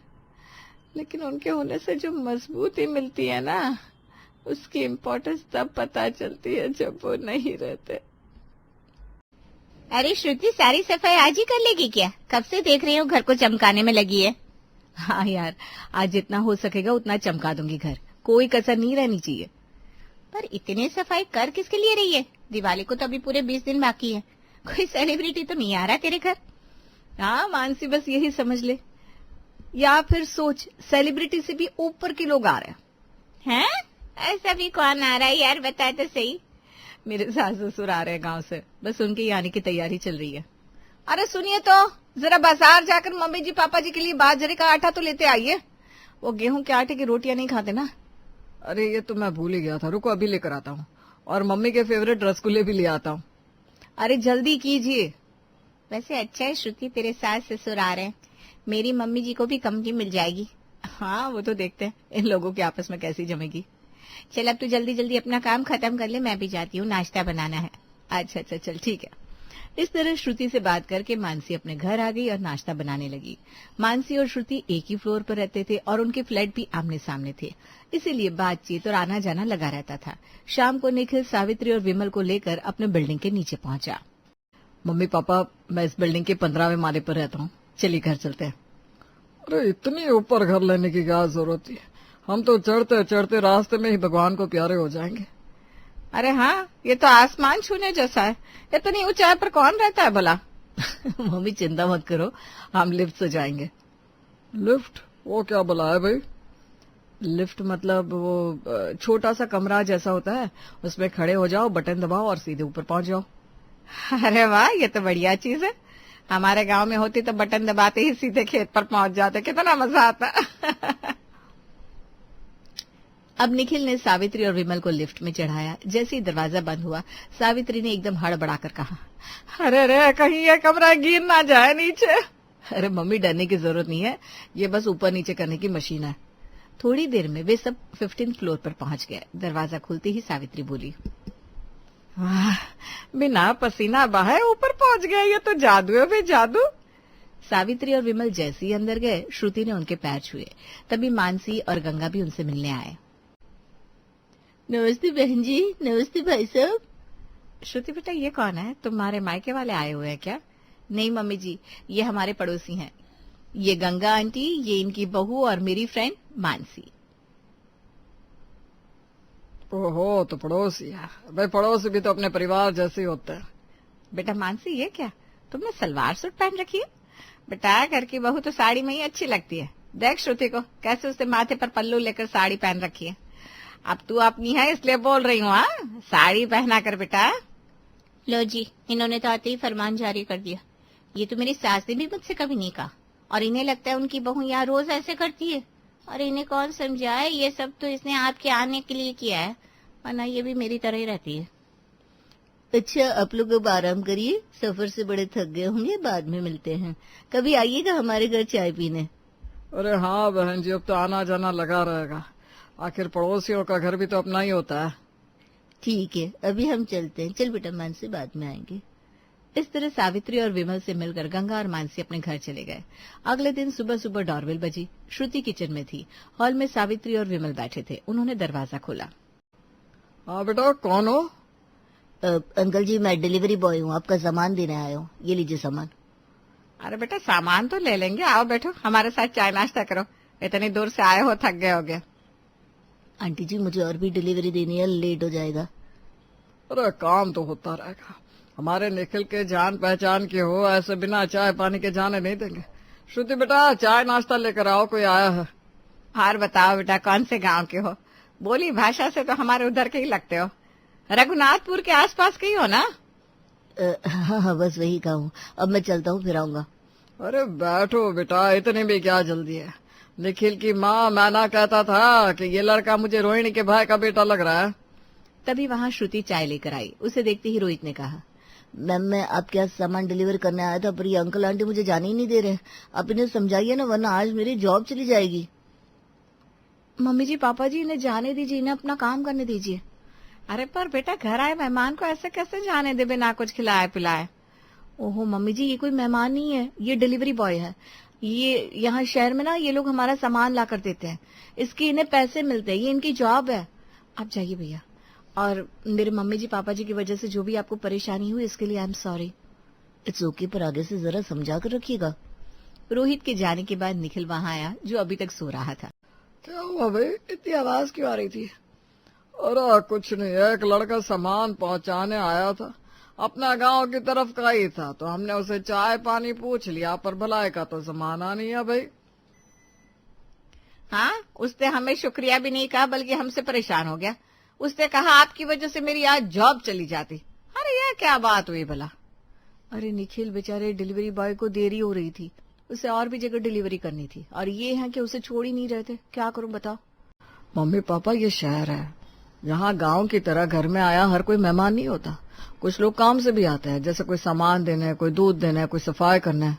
S1: लेकिन उनके होने से जो मजबूती मिलती है ना, उसकी इम्पोर्टेंस तब पता चलती है जब वो नहीं रहते।
S4: अरे श्रुति, सारी सफाई आज ही कर लेगी क्या? कब से देख रही हूँ घर को चमकाने में लगी है।
S1: हाँ यार, आज जितना हो सकेगा उतना चमका दूंगी घर, कोई कसर नहीं रहनी चाहिए।
S4: पर इतनी सफाई कर किसके लिए रही है? दिवाली को तो अभी पूरे 20 दिन बाकी है। कोई सेलिब्रिटी तो नहीं आ रहा तेरे घर?
S1: हाँ मानसी, बस यही समझ ले, या फिर सोच सेलिब्रिटी से भी ऊपर के लोग आ रहे
S4: हैं। ऐसा भी कौन आ रहा है यार, बता तो सही।
S1: मेरे सास ससुर आ रहे हैं गांव से, बस उनके ही आने की तैयारी चल रही है। अरे सुनिए तो, जरा बाजार जाकर मम्मी जी पापा जी के लिए बाजरे का आटा तो लेते आइए। वो गेहूं के आटे की रोटियां नहीं खाते ना।
S3: अरे ये तो मैं भूल ही गया था, रुको अभी लेकर आता हूँ। और मम्मी के फेवरेट रसगुल्ले भी ले आता हूँ।
S1: अरे जल्दी कीजिए।
S4: वैसे अच्छा है श्रुति, तेरे सास ससुर आ रहे हैं, मेरी मम्मी जी को भी कंपनी मिल जाएगी।
S1: हाँ वो तो देखते हैं इन लोगों की आपस में कैसी जमेगी।
S4: चल अब तू जल्दी जल्दी अपना काम खत्म कर ले, मैं भी जाती हूँ, नाश्ता बनाना है।
S1: अच्छा अच्छा चल ठीक है। इस तरह श्रुति से बात करके मानसी अपने घर आ गई और नाश्ता बनाने लगी। मानसी और श्रुति एक ही फ्लोर पर रहते थे और उनके फ्लैट भी आमने सामने थे, इसीलिए बातचीत और आना जाना लगा रहता था। शाम को निखिल सावित्री और विमल को लेकर अपने बिल्डिंग के नीचे पहुंचा।
S3: मम्मी पापा, मैं इस बिल्डिंग के 15वें माले पर रहता हूँ, चलिए घर चलते हैं। अरे इतनी ऊपर घर लेने की क्या जरूरत है, हम तो चढ़ते चढ़ते रास्ते में ही भगवान को प्यारे हो जाएंगे।
S1: अरे हाँ, ये तो आसमान छूने जैसा है, इतनी ऊंचाई पर कौन रहता है भला।
S3: मम्मी चिंता मत करो, हम लिफ्ट से जाएंगे। लिफ्ट? वो क्या भला है भाई?
S1: लिफ्ट मतलब वो छोटा सा कमरा जैसा होता है, उसमें खड़े हो जाओ, बटन दबाओ और सीधे ऊपर पहुंच जाओ। अरे वाह, ये तो बढ़िया चीज है। हमारे गांव में होती तो बटन दबाते ही सीधे खेत पर पहुंच जाते, कितना मजा आता। अब निखिल ने सावित्री और विमल को लिफ्ट में चढ़ाया। जैसे ही दरवाजा बंद हुआ, सावित्री ने एकदम हड़बड़ाकर कहा, अरे रे, कहीं ये कमरा गिर ना जाए नीचे। अरे मम्मी, डरने की जरूरत नहीं है, ये बस ऊपर नीचे करने की मशीन है। थोड़ी देर में वे सब 15th फ्लोर पर पहुंच गए। दरवाजा खुलते ही सावित्री बोली,
S3: वाह, बिना पसीना बहाए ऊपर पहुंच गया, ये तो जादू है भाई, जादू।
S1: सावित्री और विमल जैसे ही अंदर गए, श्रुति ने उनके पैर छुए। तभी मानसी और गंगा भी उनसे मिलने आए।
S2: नमस्ते बहन जी, नमस्ते भाई साहब।
S1: श्रुति बेटा, ये कौन है? तुम्हारे मायके वाले आए हुए हैं क्या? नहीं मम्मी जी, ये हमारे पड़ोसी हैं। ये गंगा आंटी, ये इनकी बहू और मेरी फ्रेंड मानसी।
S3: ओहो, तो पड़ोसी है भाई। पड़ोसी भी तो अपने परिवार जैसे ही होते हैं।
S1: बेटा मानसी, ये क्या तुमने सलवार सूट पहन रखी है? बेटा घर की बहू तो साड़ी में ही अच्छी लगती है। देख श्रुति को, कैसे उसने माथे पर पल्लू लेकर साड़ी पहन रखी है। अब तू अपनी है इसलिए बोल रही हूँ। हाँ, साड़ी पहना कर बेटा।
S4: लो जी, इन्होंने तो आते ही फरमान जारी कर दिया। ये तो मेरी सास ने भी मुझसे कभी नहीं कहा, और इन्हें लगता है उनकी बहू यहाँ रोज ऐसे करती है। और इन्हें कौन समझाए, ये सब तो इसने आपके आने के लिए किया है, वरना ये भी मेरी तरह ही रहती है।
S2: अच्छा, आप लोग अब आराम करिए, सफर से बड़े थक गए होंगे, बाद में मिलते हैं। कभी आइएगा हमारे घर चाय पीने।
S3: अरे हाँ बहन जी, अब तो आना जाना लगा रहेगा। आखिर पड़ोसियों का घर भी तो अपना ही होता है।
S2: ठीक है, अभी हम चलते हैं। चल बेटा मानसी, बाद में आएंगे।
S1: इस तरह सावित्री और विमल से मिलकर गंगा और मानसी अपने घर चले गए। अगले दिन सुबह सुबह डोरबेल बजी। श्रुति किचन में थी। हॉल में सावित्री और विमल बैठे थे। उन्होंने दरवाजा खोला।
S3: हाँ बेटा, कौन हो?
S2: अंकल जी, मैं डिलीवरी बॉय हूँ, आपका सामान देने आया हूँ। ये लीजिए सामान।
S1: अरे बेटा, सामान तो ले लेंगे, आओ बैठो, हमारे साथ चाय नाश्ता करो। इतनी दूर से आए हो, थक गए होगे।
S2: आंटी जी, मुझे और भी डिलीवरी देनी है, लेट हो जाएगा।
S3: अरे काम तो होता रहेगा। हमारे निखिल के जान पहचान के हो, ऐसे बिना चाय पानी के जाने नहीं देंगे। श्रुति बेटा, चाय नाश्ता लेकर आओ, कोई आया है।
S1: और बताओ बेटा, कौन से गांव के हो? बोली भाषा से तो हमारे उधर के ही लगते हो। रघुनाथपुर के आसपास के ही हो ना?
S2: हाँ हाँ, बस वही का हूँ। अब मैं चलता हूँ, फिर आऊंगा।
S3: अरे बैठो बेटा, इतने भी क्या जल्दी है। निखिल की माँ मैना कहता था कि ये लड़का मुझे रोहिणी के भाई का बेटा लग रहा है।
S1: तभी वहां श्रुति चाय लेकर आई। उसे देखते ही रोहित ने कहा,
S2: मैम, मैं आपके यहाँ सामान डिलीवर करने आया था, पर ये अंकल आंटी मुझे जाने ही नहीं दे रहे। आप इन्हें समझाइए ना, वरना आज मेरी जॉब चली जाएगी।
S1: मम्मी जी, पापा जी, इन्हें जाने दीजिए, इन्हें अपना काम करने दीजिए। अरे पर बेटा, घर आए मेहमान को ऐसे कैसे जाने दे बिना कुछ खिलाए पिलाए? ओहो मम्मी जी, ये कोई मेहमान नहीं है, ये डिलीवरी बॉय है। ये यहाँ शहर में ना, ये लोग हमारा सामान ला कर देते हैं, इसके इन्हें पैसे मिलते हैं, ये इनकी जॉब है। आप जाइए भैया। और मेरे मम्मी जी पापा जी की वजह से जो भी आपको परेशानी हुई, इसके लिए I am sorry.
S2: It's okay, पर आगे से जरा समझा कर रखिएगा।
S1: रोहित के जाने के बाद निखिल वहां आया, जो अभी तक सो रहा था।
S3: क्या हुआ भाई, इतनी आवाज क्यों आ रही थी? अरे कुछ नहीं, एक लड़का सामान पहुंचाने आया था, अपना गांव की तरफ का ही था, तो हमने उसे चाय पानी पूछ लिया, पर भलाई का तो सामान आ नहीं है भाई।
S1: हाँ, उसने हमें शुक्रिया भी नहीं कहा, बल्कि हमसे परेशान हो गया। उसने कहा आपकी वजह से मेरी आज जॉब चली जाती। अरे यह क्या बात हुई भला? अरे निखिल बेचारे डिलीवरी बॉय को देरी हो रही थी, उसे और भी जगह डिलीवरी करनी थी, और ये है कि उसे छोड़ ही नहीं रहे थे। क्या करूं बताओ?
S3: मम्मी पापा, ये शहर है, यहाँ गांव की तरह घर में आया हर कोई मेहमान नहीं होता। कुछ लोग काम से भी आते हैं, जैसे कोई सामान देने, कोई दूध देने, कोई सफाई करने।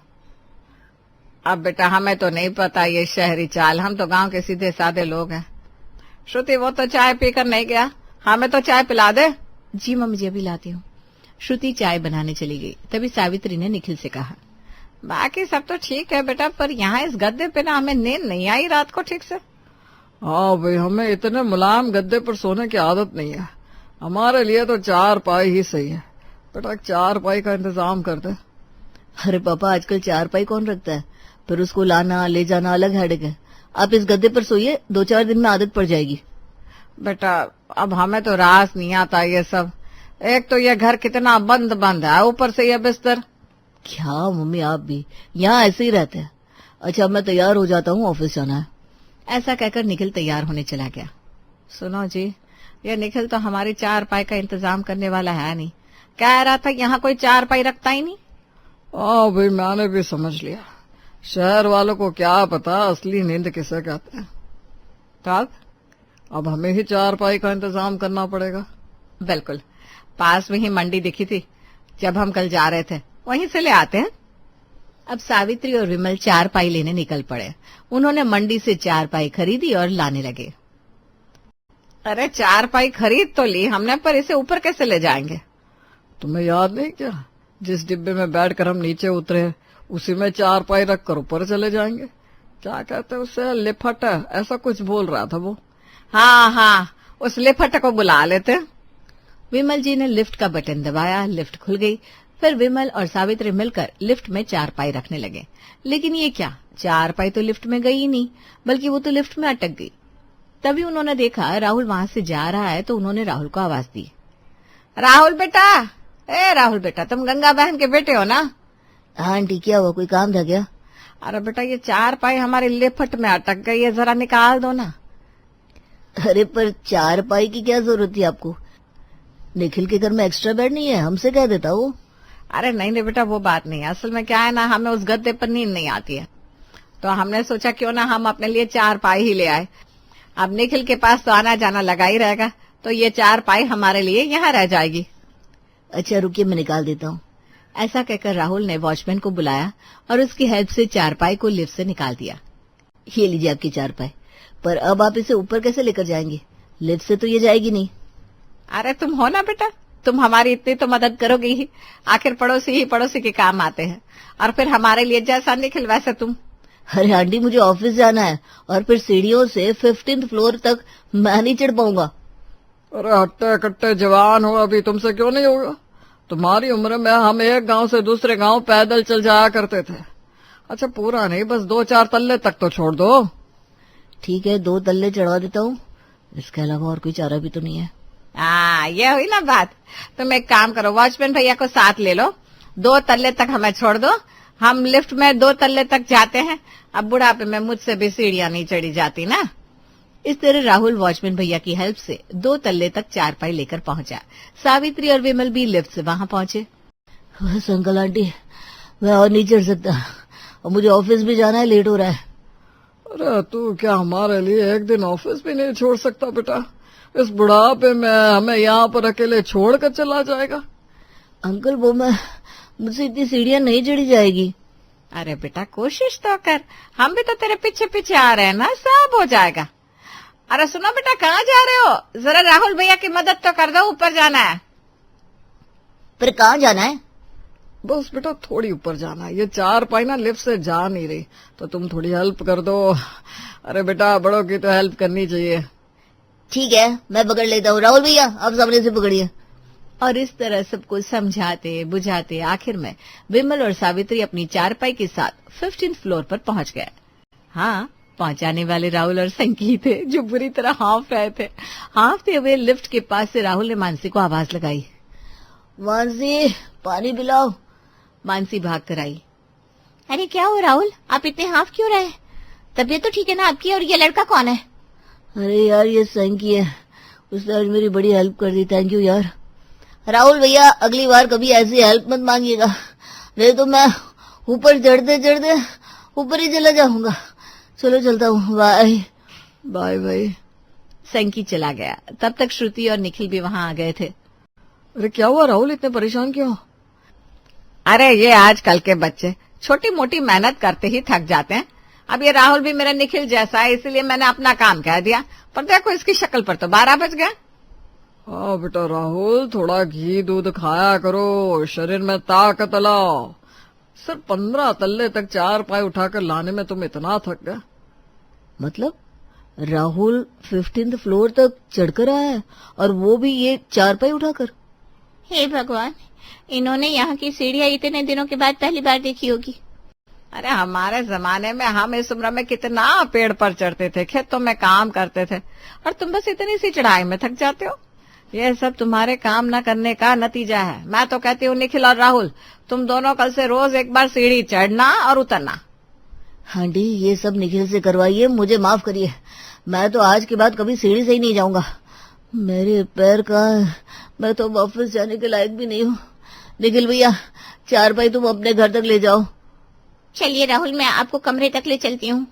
S1: अब बेटा, हमें तो नहीं पता ये शहरी चाल, हम तो गांव के सीधे साधे लोग हैं। श्रुति, वो तो चाय पीकर नहीं गया, हमें तो चाय पिला दे। जी मम्मी जी, अभी लाती हूँ। श्रुति चाय बनाने चली गई। तभी सावित्री ने निखिल से कहा, बाकी सब तो ठीक है बेटा, पर यहाँ इस गद्दे पे ना हमें नींद नहीं आई रात को ठीक से।
S3: हाँ भाई, हमें इतने मुलायम गद्दे पर सोने की आदत नहीं है, हमारे लिए तो 4 पाई ही सही है। बेटा 4 पाई का इंतजाम कर दे।
S2: अरे पापा, आजकल 4 पाई कौन रखता है? फिर उसको लाना ले जाना अलग हेडेक है। आप इस गद्दे पर सोइए, 2-4 दिन में आदत पड़ जाएगी।
S1: बेटा अब हमें तो रास नहीं आता ये सब। एक तो ये घर कितना बंद बंद है, ऊपर से ये बिस्तर।
S2: क्या मम्मी, आप भी यहाँ ऐसे ही रहते हैं? अच्छा, मैं तैयार हो जाता हूँ, ऑफिस जाना है।
S1: ऐसा कहकर निखिल तैयार होने चला गया। सुनो जी, ये निखिल तो हमारी 4 पाई का इंतजाम करने वाला है नहीं। कह रहा था यहाँ कोई 4 पाई रखता ही नहीं।
S3: हाँ भाई, मैंने भी समझ लिया, शहर वालों को क्या पता असली नींद किसे कहते हैं।
S1: तो
S3: अब हमें ही 4 पाई का इंतजाम करना पड़ेगा।
S1: बिल्कुल, पास में ही मंडी दिखी थी, जब हम कल जा रहे थे, वहीं से ले आते हैं। अब सावित्री और विमल चारपाई लेने निकल पड़े। उन्होंने मंडी से चारपाई खरीदी और लाने लगे।
S3: अरे चारपाई खरीद तो ली हमने, पर इसे ऊपर कैसे ले जाएंगे? तुम्हें याद नहीं क्या, जिस डिब्बे में बैठकर हम नीचे उतरे उसी में चारपाई रखकर ऊपर चले जाएंगे। क्या कहते हैं उसे, लिफट ऐसा कुछ बोल रहा था वो।
S1: हाँ हाँ,
S3: उस लिफट को बुला लेते।
S1: विमल जी ने लिफ्ट का बटन दबाया, लिफ्ट खुल गई। फिर विमल और सावित्री मिलकर लिफ्ट में चारपाई रखने लगे। लेकिन ये क्या, चारपाई तो लिफ्ट में गई ही नहीं, बल्कि वो तो लिफ्ट में अटक गई। तभी उन्होंने देखा राहुल वहां से जा रहा है, तो उन्होंने राहुल को आवाज दी, राहुल बेटा, ए राहुल बेटा, तुम गंगा बहन के बेटे हो ना?
S2: हाँ आंटी, क्या हुआ, कोई काम था क्या?
S3: अरे बेटा, ये चारपाई हमारी लिफट में अटक गई है, जरा निकाल दो ना।
S2: अरे पर चारपाई की क्या जरूरत थी आपको? निखिल के घर में एक्स्ट्रा बेड नहीं है, हमसे कह देता वो।
S3: अरे नहीं नहीं बेटा, वो बात नहीं है। असल में क्या है ना, हमें उस गद्दे पर नींद नहीं आती है, तो हमने सोचा क्यों ना हम अपने लिए चारपाई ही ले आए। अब निखिल के पास तो आना जाना लगा ही रहेगा, तो ये चारपाई हमारे लिए यहाँ रह जाएगी।
S2: अच्छा रुकिए, मैं निकाल देता हूँ।
S1: ऐसा कहकर राहुल ने वॉचमैन को बुलाया और उसकी हेल्प से चारपाई को लिफ्ट से निकाल दिया।
S2: ये लीजिए आपकी चारपाई, पर अब आप इसे ऊपर कैसे लेकर जाएंगे? लिफ्ट से तो ये जाएगी नहीं।
S3: अरे तुम हो ना बेटा, तुम हमारी इतनी तो मदद करोगे ही, आखिर पड़ोसी ही पड़ोसी के काम आते हैं। और फिर हमारे लिए जैसा निखिल वैसे तुम।
S2: अरे आंटी, मुझे ऑफिस जाना है और फिर सीढ़ियों से 15th फ्लोर तक मैं नहीं चढ़ पाऊंगा।
S3: अरे हट्टे कट्टे जवान हो, अभी तुमसे क्यों नहीं होगा? तुम्हारी उम्र में हम एक गांव से दूसरे गांव पैदल चल जाया करते थे। अच्छा पूरा नहीं, बस 2-4 तल्ले तक तो छोड़ दो।
S2: ठीक है, 2 तल्ले चढ़वा देता हूँ, इसके अलावा और कोई चारा भी तो नहीं है।
S3: ये हुई ना बात। तुम एक काम करो, वॉचमैन भैया को साथ ले लो, 2 तल्ले तक हमें छोड़ दो, हम लिफ्ट में 2 तल्ले तक जाते हैं। अब बुढ़ापे में मुझसे भी सीढ़ियां नहीं चढ़ी जाती ना।
S1: इस तरह राहुल वॉचमैन भैया की हेल्प से 2 तल्ले तक चारपाई लेकर पहुंचा। सावित्री और विमल भी लिफ्ट से वहां पहुंचे।
S2: बस अंकल आंटी, मैं और नहीं चढ़ सकता और मुझे ऑफिस भी जाना है, लेट हो रहा है।
S3: अरे तू क्या हमारे लिए एक दिन ऑफिस भी नहीं छोड़ सकता बेटा? इस बुढ़ापे में हमें यहाँ पर अकेले छोड़कर चला जाएगा?
S2: अंकल वो मुझसे इतनी सीढ़ियां नहीं चढ़ी जाएगी।
S3: अरे बेटा कोशिश तो कर, हम भी तो तेरे पीछे पीछे आ रहे हैं ना, सब हो जाएगा। अरे सुनो बेटा, कहाँ जा रहे हो? जरा राहुल भैया की मदद तो कर दो, ऊपर जाना है।
S2: पर कहाँ जाना है?
S3: बस बेटा थोड़ी ऊपर जाना है, ये चारपाई ना लिफ्ट से जा नहीं रही, तो तुम थोड़ी हेल्प कर दो। अरे बेटा बड़ों की तो हेल्प करनी चाहिए।
S2: ठीक है, मैं पकड़ लेता हूँ। राहुल भैया आप सामने से पकड़िए।
S1: और इस तरह सबको समझाते बुझाते आखिर में विमल और सावित्री अपनी चारपाई के साथ 15th फ्लोर पर पहुंच गए। हाँ, पहुंचाने वाले राहुल और संकी थे, जो बुरी तरह हाँफ रहे थे। हाँफते हुए लिफ्ट के पास से राहुल ने मानसी को आवाज लगाई,
S2: मानसी पानी पिलाओ।
S1: मानसी भाग कर आई।
S4: अरे क्या हो राहुल, आप इतने हाफ क्यों रहे? तबीयत तो ठीक है ना आपकी? और ये लड़का कौन है?
S2: अरे यार ये संकी है, उसने आज मेरी बड़ी हेल्प कर दी, थैंक यू यार। राहुल भैया अगली बार कभी ऐसी हेल्प मत मांगिएगा, नहीं तो मैं ऊपर चढ़ते चढ़ते ऊपर ही चला जाऊंगा। चलो चलता हूँ, बाय
S3: बाय बाय।
S1: संकी चला गया। तब तक श्रुति और निखिल भी वहां आ गए थे।
S3: अरे क्या हुआ राहुल, इतने परेशान क्यों? अरे ये आजकल के बच्चे छोटी मोटी मेहनत करते ही थक जाते हैं। अब ये राहुल भी मेरा निखिल जैसा है, इसलिए मैंने अपना काम कह दिया, पर देखो इसकी शक्ल पर तो 12 बज गए। हाँ बेटा राहुल, थोड़ा घी दूध खाया करो, शरीर में ताकत लाओ। सिर्फ 15 तल्ले तक चारपाई उठाकर लाने में तुम इतना थक गए?
S2: मतलब राहुल 15th फ्लोर तक चढ़कर आया है, और वो भी ये चारपाई उठाकर?
S4: हे भगवान, इन्होंने यहाँ की सीढ़ियाँ इतने दिनों के बाद पहली बार देखी होगी।
S3: अरे हमारे जमाने में हम इस उम्र में कितना पेड़ पर चढ़ते थे, खेतों में काम करते थे, और तुम बस इतनी सी चढ़ाई में थक जाते हो। ये सब तुम्हारे काम न करने का नतीजा है। मैं तो कहती हूँ निखिल और राहुल, तुम दोनों कल से रोज एक बार सीढ़ी चढ़ना और उतरना।
S2: आंटी ये सब निखिल से करवाइए, मुझे माफ करिए, मैं तो आज के बाद कभी सीढ़ी से ही नहीं जाऊंगा। मेरे पैर का, मैं तो ऑफिस जाने के लायक भी नहीं हूँ। निखिल भैया चारपाई तुम अपने घर तक ले जाओ।
S4: चलिए राहुल, मैं आपको कमरे तक ले चलती हूँ।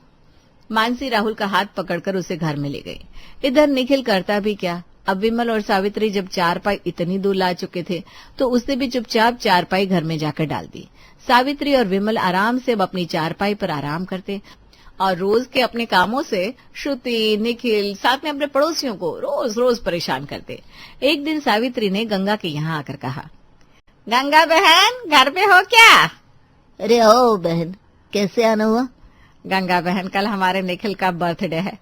S1: मानसी राहुल का हाथ पकड़कर उसे घर में ले गई। इधर निखिल करता भी क्या, अब विमल और सावित्री जब चारपाई इतनी दूर ला चुके थे तो उसने भी चुपचाप चारपाई घर में जाकर डाल दी। सावित्री और विमल आराम से अब अपनी चारपाई पर आराम करते और रोज के अपने कामों से श्रुति, निखिल, साथ में अपने पड़ोसियों को रोज रोज परेशान करते। एक दिन सावित्री ने गंगा के यहाँ आकर कहा, गंगा बहन घर पे हो क्या?
S2: अरे आओ बहन, कैसे आना हुआ?
S1: गंगा बहन, कल हमारे निखिल का बर्थडे है।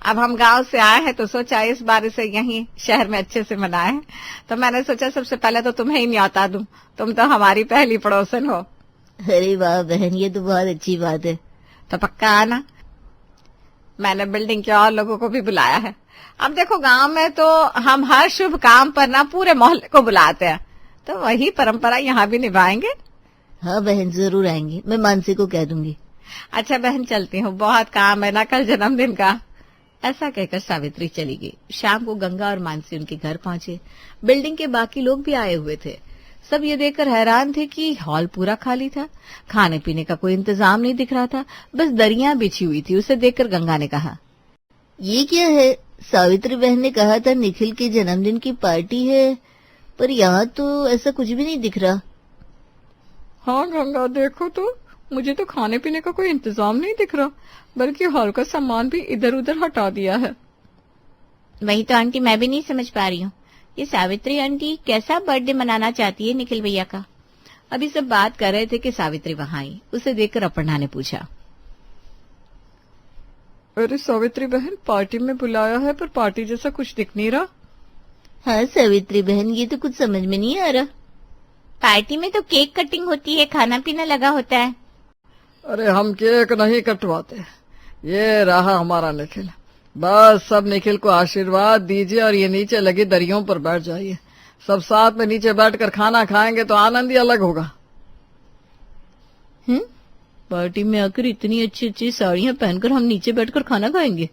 S1: अब हम गांव से आए हैं तो सोचा इस बार इसे यहीं शहर में अच्छे से मनाएं। तो मैंने सोचा सबसे पहले तो तुम्हें ही न्योता दूं, तुम तो हमारी पहली पड़ोसन हो।
S2: अरे वाह बहन, ये तो बहुत अच्छी बात है।
S1: तो पक्का आना। मैंने बिल्डिंग के और लोगों को भी बुलाया है। अब देखो गांव में तो हम हर शुभ काम पर ना पूरे मोहल्ले को बुलाते हैं, तो वही परंपरा यहाँ भी निभाएंगे।
S2: हाँ बहन, जरूर आएंगे, मैं मानसी को कह दूंगी।
S1: अच्छा बहन, चलती हूँ, बहुत काम है ना कल जन्मदिन का। ऐसा कहकर सावित्री चली गई। शाम को गंगा और मानसी उनके घर पहुंचे। बिल्डिंग के बाकी लोग भी आए हुए थे। सब ये देखकर हैरान थे कि हॉल पूरा खाली था, खाने पीने का कोई इंतजाम नहीं दिख रहा था, बस दरियां बिछी हुई थी। उसे देखकर गंगा ने कहा,
S2: ये क्या है? सावित्री बहन ने कहा था निखिल के जन्मदिन की पार्टी है, पर यहाँ तो ऐसा कुछ भी नहीं दिख रहा।
S3: हाँ गंगा, देखो तो मुझे तो खाने पीने का कोई इंतजाम नहीं दिख रहा, बल्कि हॉल का सामान भी इधर उधर हटा दिया है।
S4: वही तो आंटी मैं भी नहीं समझ पा रही हूँ, ये सावित्री आंटी कैसा बर्थडे मनाना चाहती है निखिल भैया का।
S1: अभी सब बात कर रहे थे कि सावित्री वहां आई। उसे देखकर अपर्णा ने पूछा,
S3: अरे सावित्री बहन, पार्टी में बुलाया है पर पार्टी जैसा कुछ दिख नहीं रहा।
S2: हाँ सावित्री बहन, ये तो कुछ समझ में नहीं आ रहा।
S4: पार्टी में तो केक कटिंग होती है, खाना पीना लगा होता है।
S3: अरे हम केक नहीं कटवाते, ये रहा हमारा निखिल। बस सब निखिल को आशीर्वाद दीजिए और ये नीचे लगी दरियों पर बैठ जाइए। सब साथ में नीचे बैठकर खाना खाएंगे तो आनंद ही अलग होगा।
S2: पार्टी में आकर इतनी अच्छी अच्छी साड़ियां पहनकर हम नीचे बैठकर खाना खाएंगे?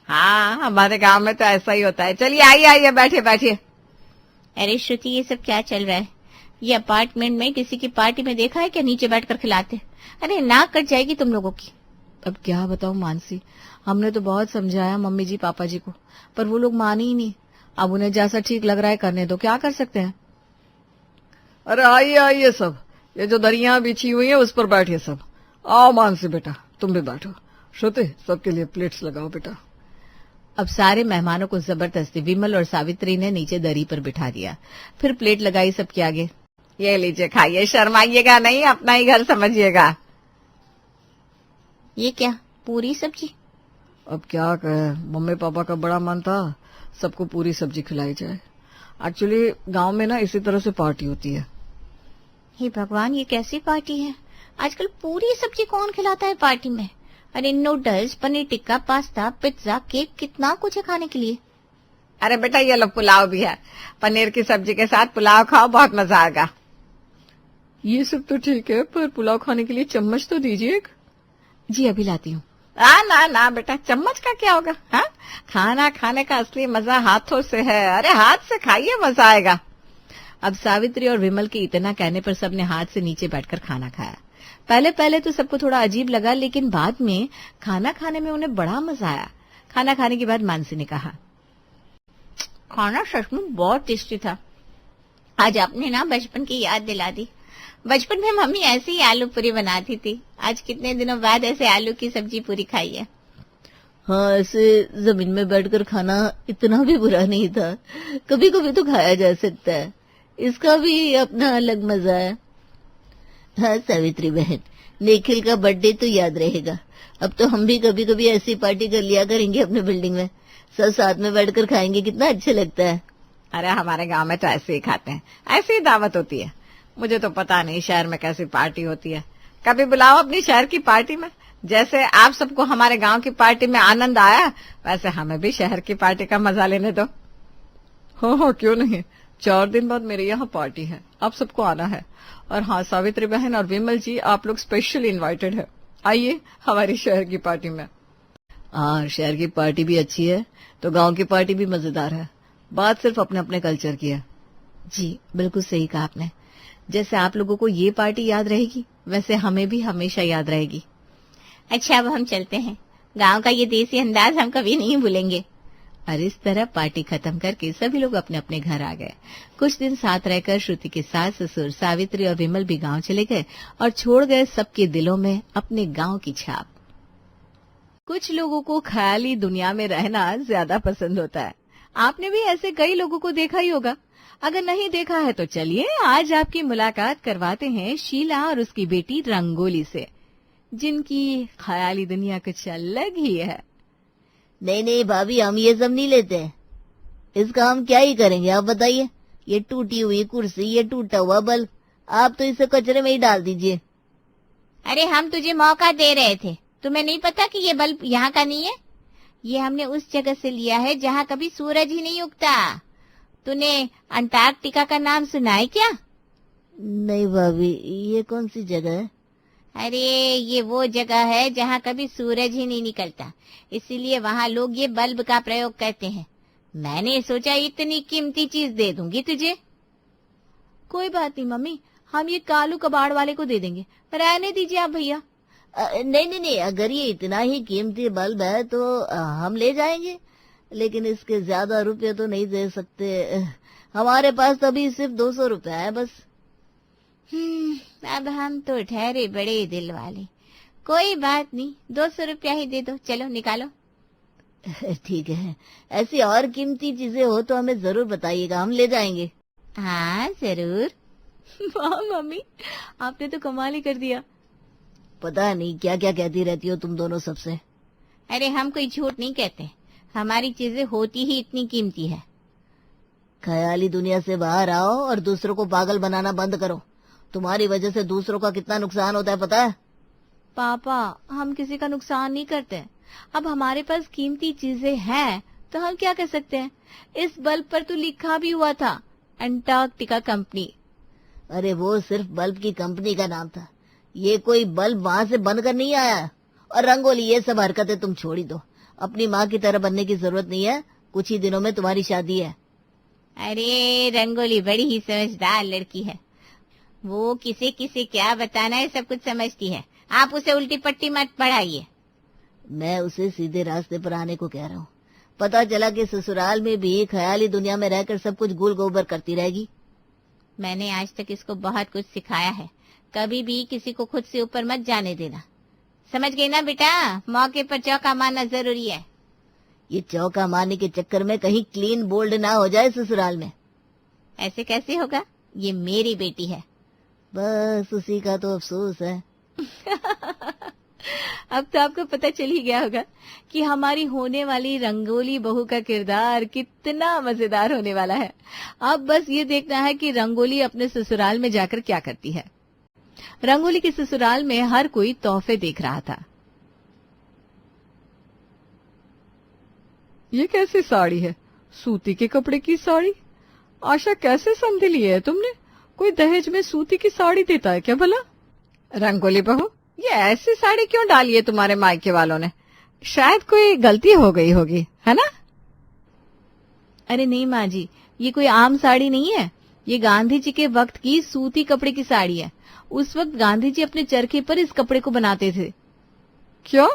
S1: हाँ, हमारे गांव में तो ऐसा ही होता है। चलिए आइए आइए, बैठिए बैठिए।
S4: अरे श्रुति, ये सब क्या चल रहा है? ये अपार्टमेंट में किसी की पार्टी में देखा है क्या नीचे बैठकर खिलाते? अरे नाक कट जाएगी तुम लोगों की।
S1: अब क्या बताऊं मानसी, हमने तो बहुत समझाया मम्मी जी पापा जी को, पर वो लोग माने ही नहीं। अब उन्हें जैसा ठीक लग रहा है करने दो, क्या कर सकते हैं।
S3: अरे आइए आइए सब, ये जो दरियां बिछी हुई है उस पर बैठिए सब। आओ मानसी बेटा, तुम भी बैठो। श्रुति, सबके लिए प्लेट्स लगाओ बेटा।
S1: अब सारे मेहमानों को जबरदस्ती विमल और सावित्री ने नीचे दरी पर बिठा दिया। फिर प्लेट लगाई सबके आगे। ये लीजिए, खाइए, शर्माइएगा नहीं, अपना ही घर समझिएगा।
S4: ये क्या, पूरी सब्जी?
S3: अब क्या कहे, मम्मी पापा का बड़ा मन था सबको पूरी सब्जी खिलाई जाए। एक्चुअली गांव में ना इसी तरह से पार्टी होती है।
S4: हे भगवान, ये कैसी पार्टी है? आजकल पूरी सब्जी कौन खिलाता है पार्टी में? अरे noodles, paneer tikka, pasta, pizza, cake, कितना कुछ है खाने के लिए।
S1: अरे बेटा, ये लो पुलाव भी है, पनीर की सब्जी के साथ पुलाव खाओ, बहुत मजा आएगा।
S3: ये सब तो ठीक है, पर पुलाव खाने के लिए चम्मच तो दीजिए।
S1: जी अभी लाती हूँ। ना ना बेटा, चम्मच का क्या होगा? हाँ, खाना खाने का असली मजा हाथों से है। अरे हाथ से खाइए, मजा आएगा। अब सावित्री और विमल के इतना कहने पर सबने हाथ से नीचे बैठकर खाना खाया। पहले पहले तो सबको थोड़ा अजीब लगा, लेकिन बाद में खाना खाने में उन्हें बड़ा मजा आया। खाना खाने के बाद मानसी ने कहा,
S4: खाना सच में बहुत टेस्टी था। आज आपने ना बचपन की याद दिला दी। बचपन में मम्मी ऐसे ही आलू पूरी बनाती थी। आज कितने दिनों बाद ऐसे आलू की सब्जी पूरी खाई है।
S2: हाँ, ऐसे जमीन में बैठकर खाना इतना भी बुरा नहीं था। कभी कभी तो खाया जा सकता है, इसका भी अपना अलग मजा है। हाँ सावित्री बहन, निखिल का बर्थडे तो याद रहेगा। अब तो हम भी कभी कभी ऐसी पार्टी कर लिया करेंगे अपने बिल्डिंग में, सब साथ में बैठकर खाएंगे, कितना अच्छा लगता है।
S1: अरे हमारे गांव में तो ऐसे ही खाते हैं, ऐसी ही दावत होती है। मुझे तो पता नहीं शहर में कैसी पार्टी होती है। कभी बुलाओ अपनी शहर की पार्टी में। जैसे आप सबको हमारे गांव की पार्टी में आनंद आया, वैसे हमें भी शहर की पार्टी का मजा लेने दो।
S3: हाँ, क्यों नहीं। 4 दिन बाद मेरे यहाँ पार्टी है, आप सबको आना है। और हाँ सावित्री बहन और विमल जी, आप लोग स्पेशल इनवाइटेड है, आइए हमारी शहर की पार्टी में।
S2: हाँ, शहर की पार्टी भी अच्छी है तो गांव की पार्टी भी मजेदार है। बात सिर्फ अपने अपने कल्चर की है।
S1: जी बिल्कुल सही कहा आपने। जैसे आप लोगों को ये पार्टी याद रहेगी, वैसे हमें भी हमेशा याद रहेगी।
S4: अच्छा, अब हम चलते हैं। गांव का ये देसी अंदाज हम कभी नहीं भूलेंगे।
S1: और इस तरह पार्टी खत्म करके सभी लोग अपने अपने घर आ गए। कुछ दिन साथ रहकर श्रुति के सास ससुर सावित्री और विमल भी गांव चले गए और छोड़ गए सबके दिलों में अपने गांव की छाप। कुछ लोगों को ख्याली दुनिया में रहना ज्यादा पसंद होता है। आपने भी ऐसे कई लोगों को देखा ही होगा। अगर नहीं देखा है तो चलिए आज आपकी मुलाकात करवाते हैं शीला और उसकी बेटी रंगोली से, जिनकी ख्याली दुनिया कुछ अलग ही है।
S2: नहीं नहीं भाभी, हम ये सब नहीं लेते हैं। इसका हम क्या ही करेंगे, आप बताइए। ये टूटी हुई कुर्सी, ये टूटा हुआ बल्ब, आप तो इसे कचरे में ही डाल दीजिए।
S4: अरे हम तुझे मौका दे रहे थे, तुम्हें नहीं पता कि ये बल्ब यहाँ का नहीं है? ये हमने उस जगह से लिया है जहाँ कभी सूरज ही नहीं उगता। तूने अंटार्कटिका का नाम सुना है क्या?
S2: नहीं भाभी, ये कौन सी जगह है?
S4: अरे ये वो जगह है जहाँ कभी सूरज ही नहीं निकलता, इसीलिए वहाँ लोग ये बल्ब का प्रयोग करते हैं। मैंने सोचा इतनी कीमती चीज दे दूंगी तुझे।
S1: कोई बात नहीं मम्मी, हम ये कालू कबाड़ वाले को दे देंगे, रहने दीजिए आप भैया।
S2: नहीं नहीं नहीं, अगर ये इतना ही कीमती बल्ब है तो हम ले जाएंगे, लेकिन इसके ज्यादा रुपए तो नहीं दे सकते। हमारे पास तो अभी सिर्फ 200 रुपए है बस।
S4: अब हम तो ठहरे बड़े दिल वाले। कोई बात नहीं, 200 रुपया ही दे दो, चलो निकालो।
S2: ठीक है, ऐसी और कीमती चीजें हो तो हमें जरूर बताइएगा, हम ले जाएंगे।
S4: हाँ जरूर।
S1: वाह मम्मी, आपने तो कमाल ही कर दिया।
S2: पता नहीं क्या क्या कहती रहती हो तुम दोनों सबसे।
S4: अरे हम कोई झूठ नहीं कहते, हमारी चीजें होती ही इतनी कीमती है।
S2: ख्याली दुनिया से बाहर आओ और दूसरों को पागल बनाना बंद करो। तुम्हारी वजह से दूसरों का कितना नुकसान होता है पता है?
S1: पापा, हम किसी का नुकसान नहीं करते। अब हमारे पास कीमती चीजें हैं तो हम क्या कर सकते हैं। इस बल्ब पर तो लिखा भी हुआ था अंटार्कटिका कंपनी।
S2: अरे वो सिर्फ बल्ब की कंपनी का नाम था, ये कोई बल्ब वहां से बनकर नहीं आया। और रंगोली, ये सब हरकतें तुम छोड़ी दो। अपनी माँ की तरह बनने की जरूरत नहीं है, कुछ ही दिनों में तुम्हारी शादी है।
S4: अरे रंगोली बड़ी ही समझदार लड़की है, वो किसे किसे क्या बताना है सब कुछ समझती है। आप उसे उल्टी पट्टी मत पढ़ाइए।
S2: मैं उसे सीधे रास्ते पर आने को कह रहा हूँ। पता चला कि ससुराल में भी ख्याली दुनिया में रहकर सब कुछ गुल गोबर करती रहेगी।
S4: मैंने आज तक इसको बहुत कुछ सिखाया है, कभी भी किसी को खुद से ऊपर मत जाने देना। समझ गई ना बेटा? मौके पर चौका मारना जरूरी है।
S2: ये चौका मारने के चक्कर में कहीं क्लीन बोल्ड ना हो जाए ससुराल में।
S4: ऐसे कैसे होगा? ये मेरी बेटी है।
S2: बस उसी का तो अफसोस है।
S1: अब तो आपको पता चल ही गया होगा कि हमारी होने वाली रंगोली बहू का किरदार कितना मजेदार होने वाला है। अब बस ये देखना है कि रंगोली अपने ससुराल में जाकर क्या करती है। रंगोली के ससुराल में हर कोई तोहफे देख रहा था।
S3: ये कैसी साड़ी है? सूती के कपड़े की साड़ी? आशा, कैसे समझ ली है तुमने? कोई दहेज में सूती की साड़ी देता है क्या भला?
S1: रंगोली बहू, ये ऐसी साड़ी क्यों डाली है तुम्हारे मायके वालों ने? शायद कोई गलती हो गई होगी, है ना? अरे नहीं माँ जी, ये कोई आम साड़ी नहीं है। ये गांधी जी के वक्त की सूती कपड़े की साड़ी है। उस वक्त गांधी जी अपने चरखे पर इस कपड़े को बनाते थे।
S3: क्या?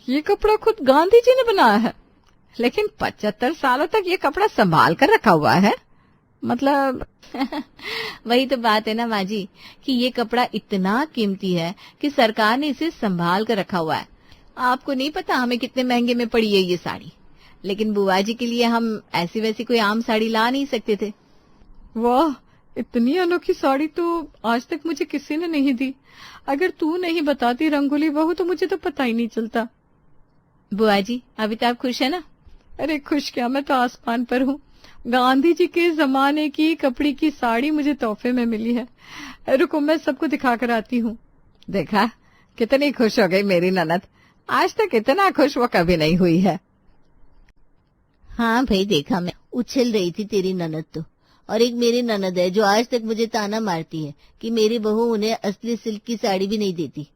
S3: ये कपड़ा खुद गांधी जी ने बनाया है?
S1: लेकिन 75 सालों तक ये कपड़ा संभाल कर रखा हुआ है। मतलब वही तो बात है ना माँ जी, कि ये कपड़ा इतना कीमती है कि सरकार ने इसे संभाल कर रखा हुआ है। आपको नहीं पता हमें कितने महंगे में पड़ी है ये साड़ी, लेकिन बुआ जी के लिए हम ऐसी वैसी कोई आम साड़ी ला नहीं सकते थे।
S3: वाह, इतनी अनोखी साड़ी तो आज तक मुझे किसी ने नहीं दी। अगर तू नहीं बताती रंगोली बहू तो मुझे तो पता ही नहीं चलता।
S1: बुआ जी, अभी तो आप खुश है ना?
S3: अरे खुश क्या, मैं तो आसमान पर हूँ। गांधी जी के जमाने की कपड़े की साड़ी मुझे तोहफे में मिली है। रुको, मैं सबको दिखा कर आती हूँ।
S1: देखा, कितनी खुश हो गई मेरी ननद। आज तक इतना खुश वो कभी नहीं हुई है।
S2: हाँ भाई, देखा, मैं उछल रही थी तेरी ननद तो। और एक मेरी ननद है जो आज तक मुझे ताना मारती है कि मेरी बहू उन्हें असली सिल्क की साड़ी भी नहीं देती।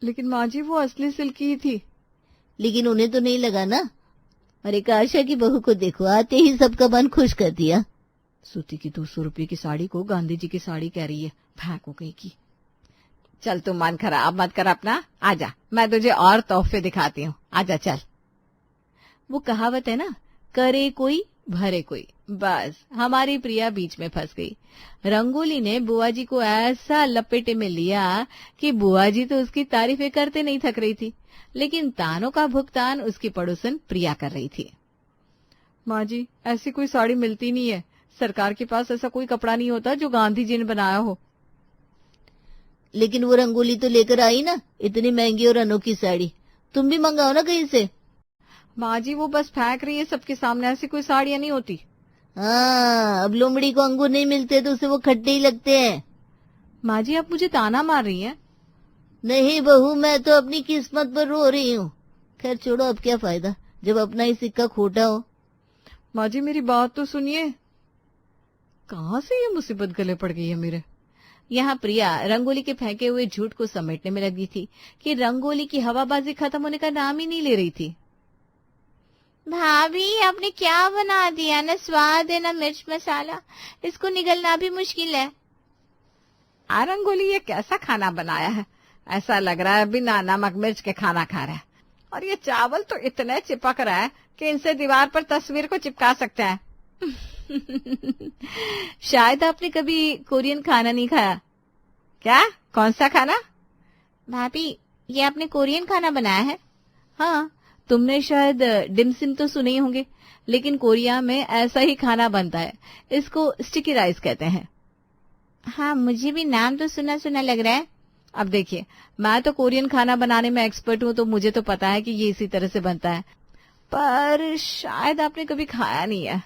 S3: लेकिन माँ जी, वो असली सिल्क की ही थी।
S2: लेकिन उन्हें तो नहीं लगा ना। अरे आशा की बहू को देखो, आते ही सबका मन खुश कर दिया।
S1: सूती की 200 रुपये की साड़ी को गांधी जी की साड़ी कह रही है, भैंको कहीं की। चल तू मन खराब मत कर अपना, आजा, मैं तुझे और तोहफे दिखाती हूँ, आजा चल। वो कहावत है ना, करे कोई भरे कोई। बस हमारी प्रिया बीच में फंस गई। रंगोली ने बुआ जी को ऐसा लपेटे में लिया कि बुआ जी तो उसकी तारीफें करते नहीं थक रही थी, लेकिन तानों का भुगतान उसकी पड़ोसन प्रिया कर रही थी।
S3: माँ जी, ऐसी कोई साड़ी मिलती नहीं है। सरकार के पास ऐसा कोई कपड़ा नहीं होता जो गांधी जी ने बनाया हो।
S2: लेकिन वो रंगोली तो लेकर आई ना, इतनी महंगी और अनोखी साड़ी। तुम भी मंगाओ ना कहीं से।
S3: माँ जी, वो बस फेंक रही है सबके सामने, ऐसी कोई साड़ियाँ नहीं होती।
S2: हाँ, अब लोमड़ी को अंगूर नहीं मिलते तो उसे वो खट्टे ही लगते हैं।
S3: माँ जी, आप मुझे ताना मार रही हैं।
S2: नहीं बहू, मैं तो अपनी किस्मत पर रो रही हूँ। खैर छोड़ो, अब क्या फायदा जब अपना ही सिक्का खोटा हो।
S3: माँ जी, मेरी बात तो सुनिए। कहाँ से ये मुसीबत गले पड़ गई है मेरे।
S1: यहाँ प्रिया रंगोली के फेंके हुए झूठ को समेटने में लगी थी कि रंगोली की हवाबाजी खत्म होने का नाम ही नहीं ले रही थी। भाभी, आपने क्या बना दिया? न स्वाद है न मिर्च मसाला, इसको निगलना भी मुश्किल है।
S3: रंगोली, ये कैसा खाना बनाया है? ऐसा लग रहा है बिना नमक मिर्च के खाना खा रहा है। और ये चावल तो इतने चिपक रहा है कि इनसे दीवार पर तस्वीर को चिपका सकते हैं।
S1: शायद आपने कभी कोरियन खाना नहीं खाया।
S3: क्या? कौन सा खाना?
S1: भाभी, ये आपने कोरियन खाना बनाया है? हाँ, तुमने शायद डिमसिम तो सुने ही होंगे, लेकिन कोरिया में ऐसा ही खाना बनता है। इसको स्टिकी राइस कहते हैं। हाँ, मुझे भी नाम तो सुना सुना लग रहा है।
S3: अब देखिए, मैं तो कोरियन खाना बनाने में एक्सपर्ट हूँ, तो मुझे तो पता है कि ये इसी तरह से बनता है, पर शायद आपने कभी खाया नहीं है।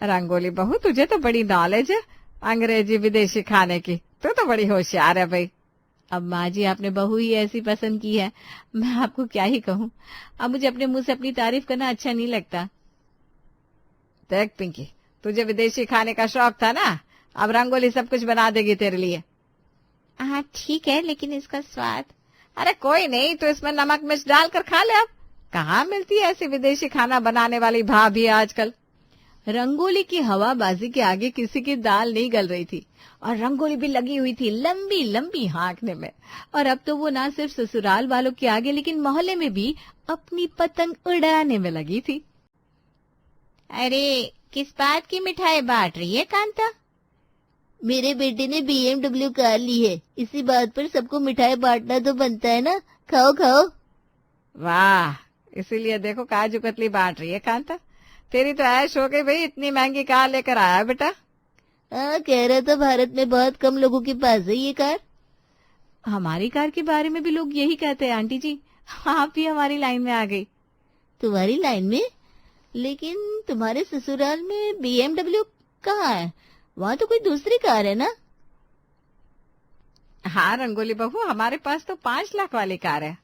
S3: रंगोली बहू, तुझे तो बड़ी नॉलेज है अंग्रेजी विदेशी खाने की। तो बड़ी होशियार है भाई।
S1: अब माँ जी, आपने बहू ही ऐसी पसंद की है, मैं आपको क्या ही कहूँ। अब मुझे अपने मुंह से अपनी तारीफ करना अच्छा नहीं लगता।
S3: देख पिंकी, तुझे विदेशी खाने का शौक था ना, अब रंगोली सब कुछ बना देगी तेरे लिए।
S1: हाँ ठीक है, लेकिन इसका स्वाद।
S3: अरे कोई नहीं, तो इसमें नमक मिर्च डालकर खा ले। अब कहाँ मिलती है ऐसी विदेशी खाना बनाने वाली भाभी आजकल।
S1: रंगोली की हवाबाजी के आगे किसी की दाल नहीं गल रही थी, और रंगोली भी लगी हुई थी लंबी लंबी हाँकने में। और अब तो वो ना सिर्फ ससुराल वालों के आगे, लेकिन मोहल्ले में भी अपनी पतंग उड़ाने में लगी थी। अरे, किस बात की मिठाई बांट रही है कांता?
S2: मेरे बेटे ने BMW कार ली है, इसी बात पर सबको मिठाई बांटना तो बनता है ना। खाओ खाओ।
S3: वाह, इसीलिए देखो काजू कतली बांट रही है कांता। तेरी तो ऐश हो गई भाई, इतनी महंगी कार लेकर आया बेटा।
S2: हाँ, कह रहा था भारत में बहुत कम लोगों के पास है ये कार।
S1: हमारी कार के बारे में भी लोग यही कहते हैं आंटी जी। आप भी हमारी लाइन में आ गई।
S2: तुम्हारी लाइन में? लेकिन तुम्हारे ससुराल में BMW कहाँ है? वहाँ तो कोई दूसरी कार है ना।
S3: हाँ रंगोली बहू, हमारे पास तो 5 लाख वाली कार है।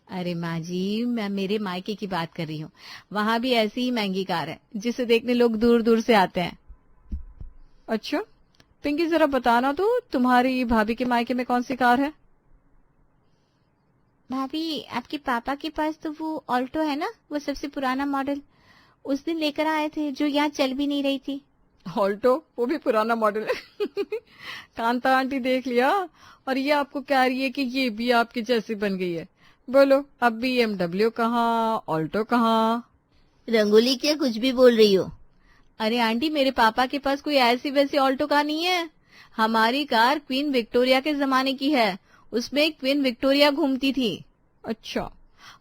S1: अरे माँ जी, मैं मेरे मायके की बात कर रही हूँ। वहाँ भी ऐसी ही महंगी कार है जिसे देखने लोग दूर दूर से आते हैं।
S3: अच्छा पिंकी, जरा बताना तो, तुम्हारी भाभी के मायके में कौन सी कार है?
S1: भाभी, आपके पापा के पास तो वो ऑल्टो है ना, वो सबसे पुराना मॉडल। उस दिन लेकर आए थे, जो यहाँ चल भी नहीं रही थी।
S3: ऑल्टो? वो भी पुराना मॉडल है। कांता आंटी देख लिया, और ये आपको कह रही है कि ये भी आपकी जैसी बन गई है। बोलो, अब BMW कहाँ, ऑल्टो कहाँ?
S2: रंगोली, क्या कुछ भी बोल रही हो?
S1: अरे आंटी, मेरे पापा के पास कोई ऐसी वैसी ऑल्टो कार नहीं है। हमारी कार क्वीन विक्टोरिया के जमाने की है, उसमें क्वीन विक्टोरिया घूमती थी।
S3: अच्छा,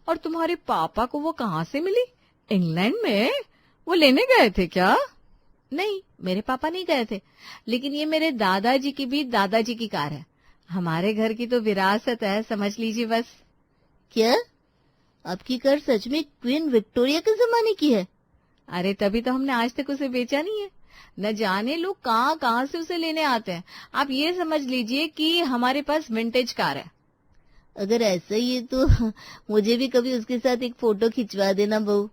S3: और तुम्हारे पापा को वो कहाँ से मिली? इंग्लैंड में? वो लेने गए थे क्या?
S1: नहीं, मेरे पापा नहीं गए थे, लेकिन ये मेरे दादाजी की भी दादाजी की कार है। हमारे घर की तो विरासत है, समझ लीजिए बस।
S2: क्या आपकी कार सच में क्वीन विक्टोरिया के जमाने की है?
S1: अरे तभी तो हमने आज तक उसे बेचा नहीं है। न जाने लोग कहाँ कहाँ से उसे लेने आते हैं। आप ये समझ लीजिए कि हमारे पास विंटेज कार है।
S2: अगर ऐसा ही है तो मुझे भी कभी उसके साथ एक फोटो खिंचवा देना बहू।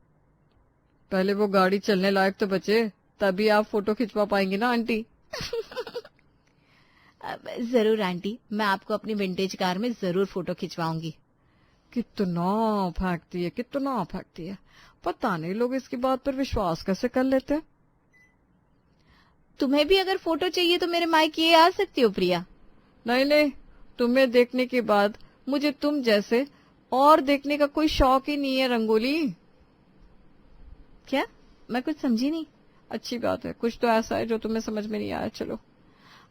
S3: पहले वो गाड़ी चलने लायक तो बचे, तभी आप फोटो खिंचवा पाएंगी ना आंटी।
S1: जरूर आंटी, मैं आपको अपनी विंटेज कार में जरूर फोटो खिंचवाऊंगी।
S3: कितना फेंकती है, कितना फेंकती है। पता नहीं लोग इसकी बात पर विश्वास कैसे कर लेते हैं।
S1: तुम्हें भी अगर फोटो चाहिए तो मेरे मायके आ सकती हो प्रिया।
S3: नहीं नहीं, तुम्हें देखने के बाद मुझे तुम जैसे और देखने का कोई शौक ही नहीं है रंगोली।
S1: क्या? मैं कुछ समझी नहीं।
S3: अच्छी बात है, कुछ तो ऐसा है जो तुम्हें समझ में नहीं आया। चलो।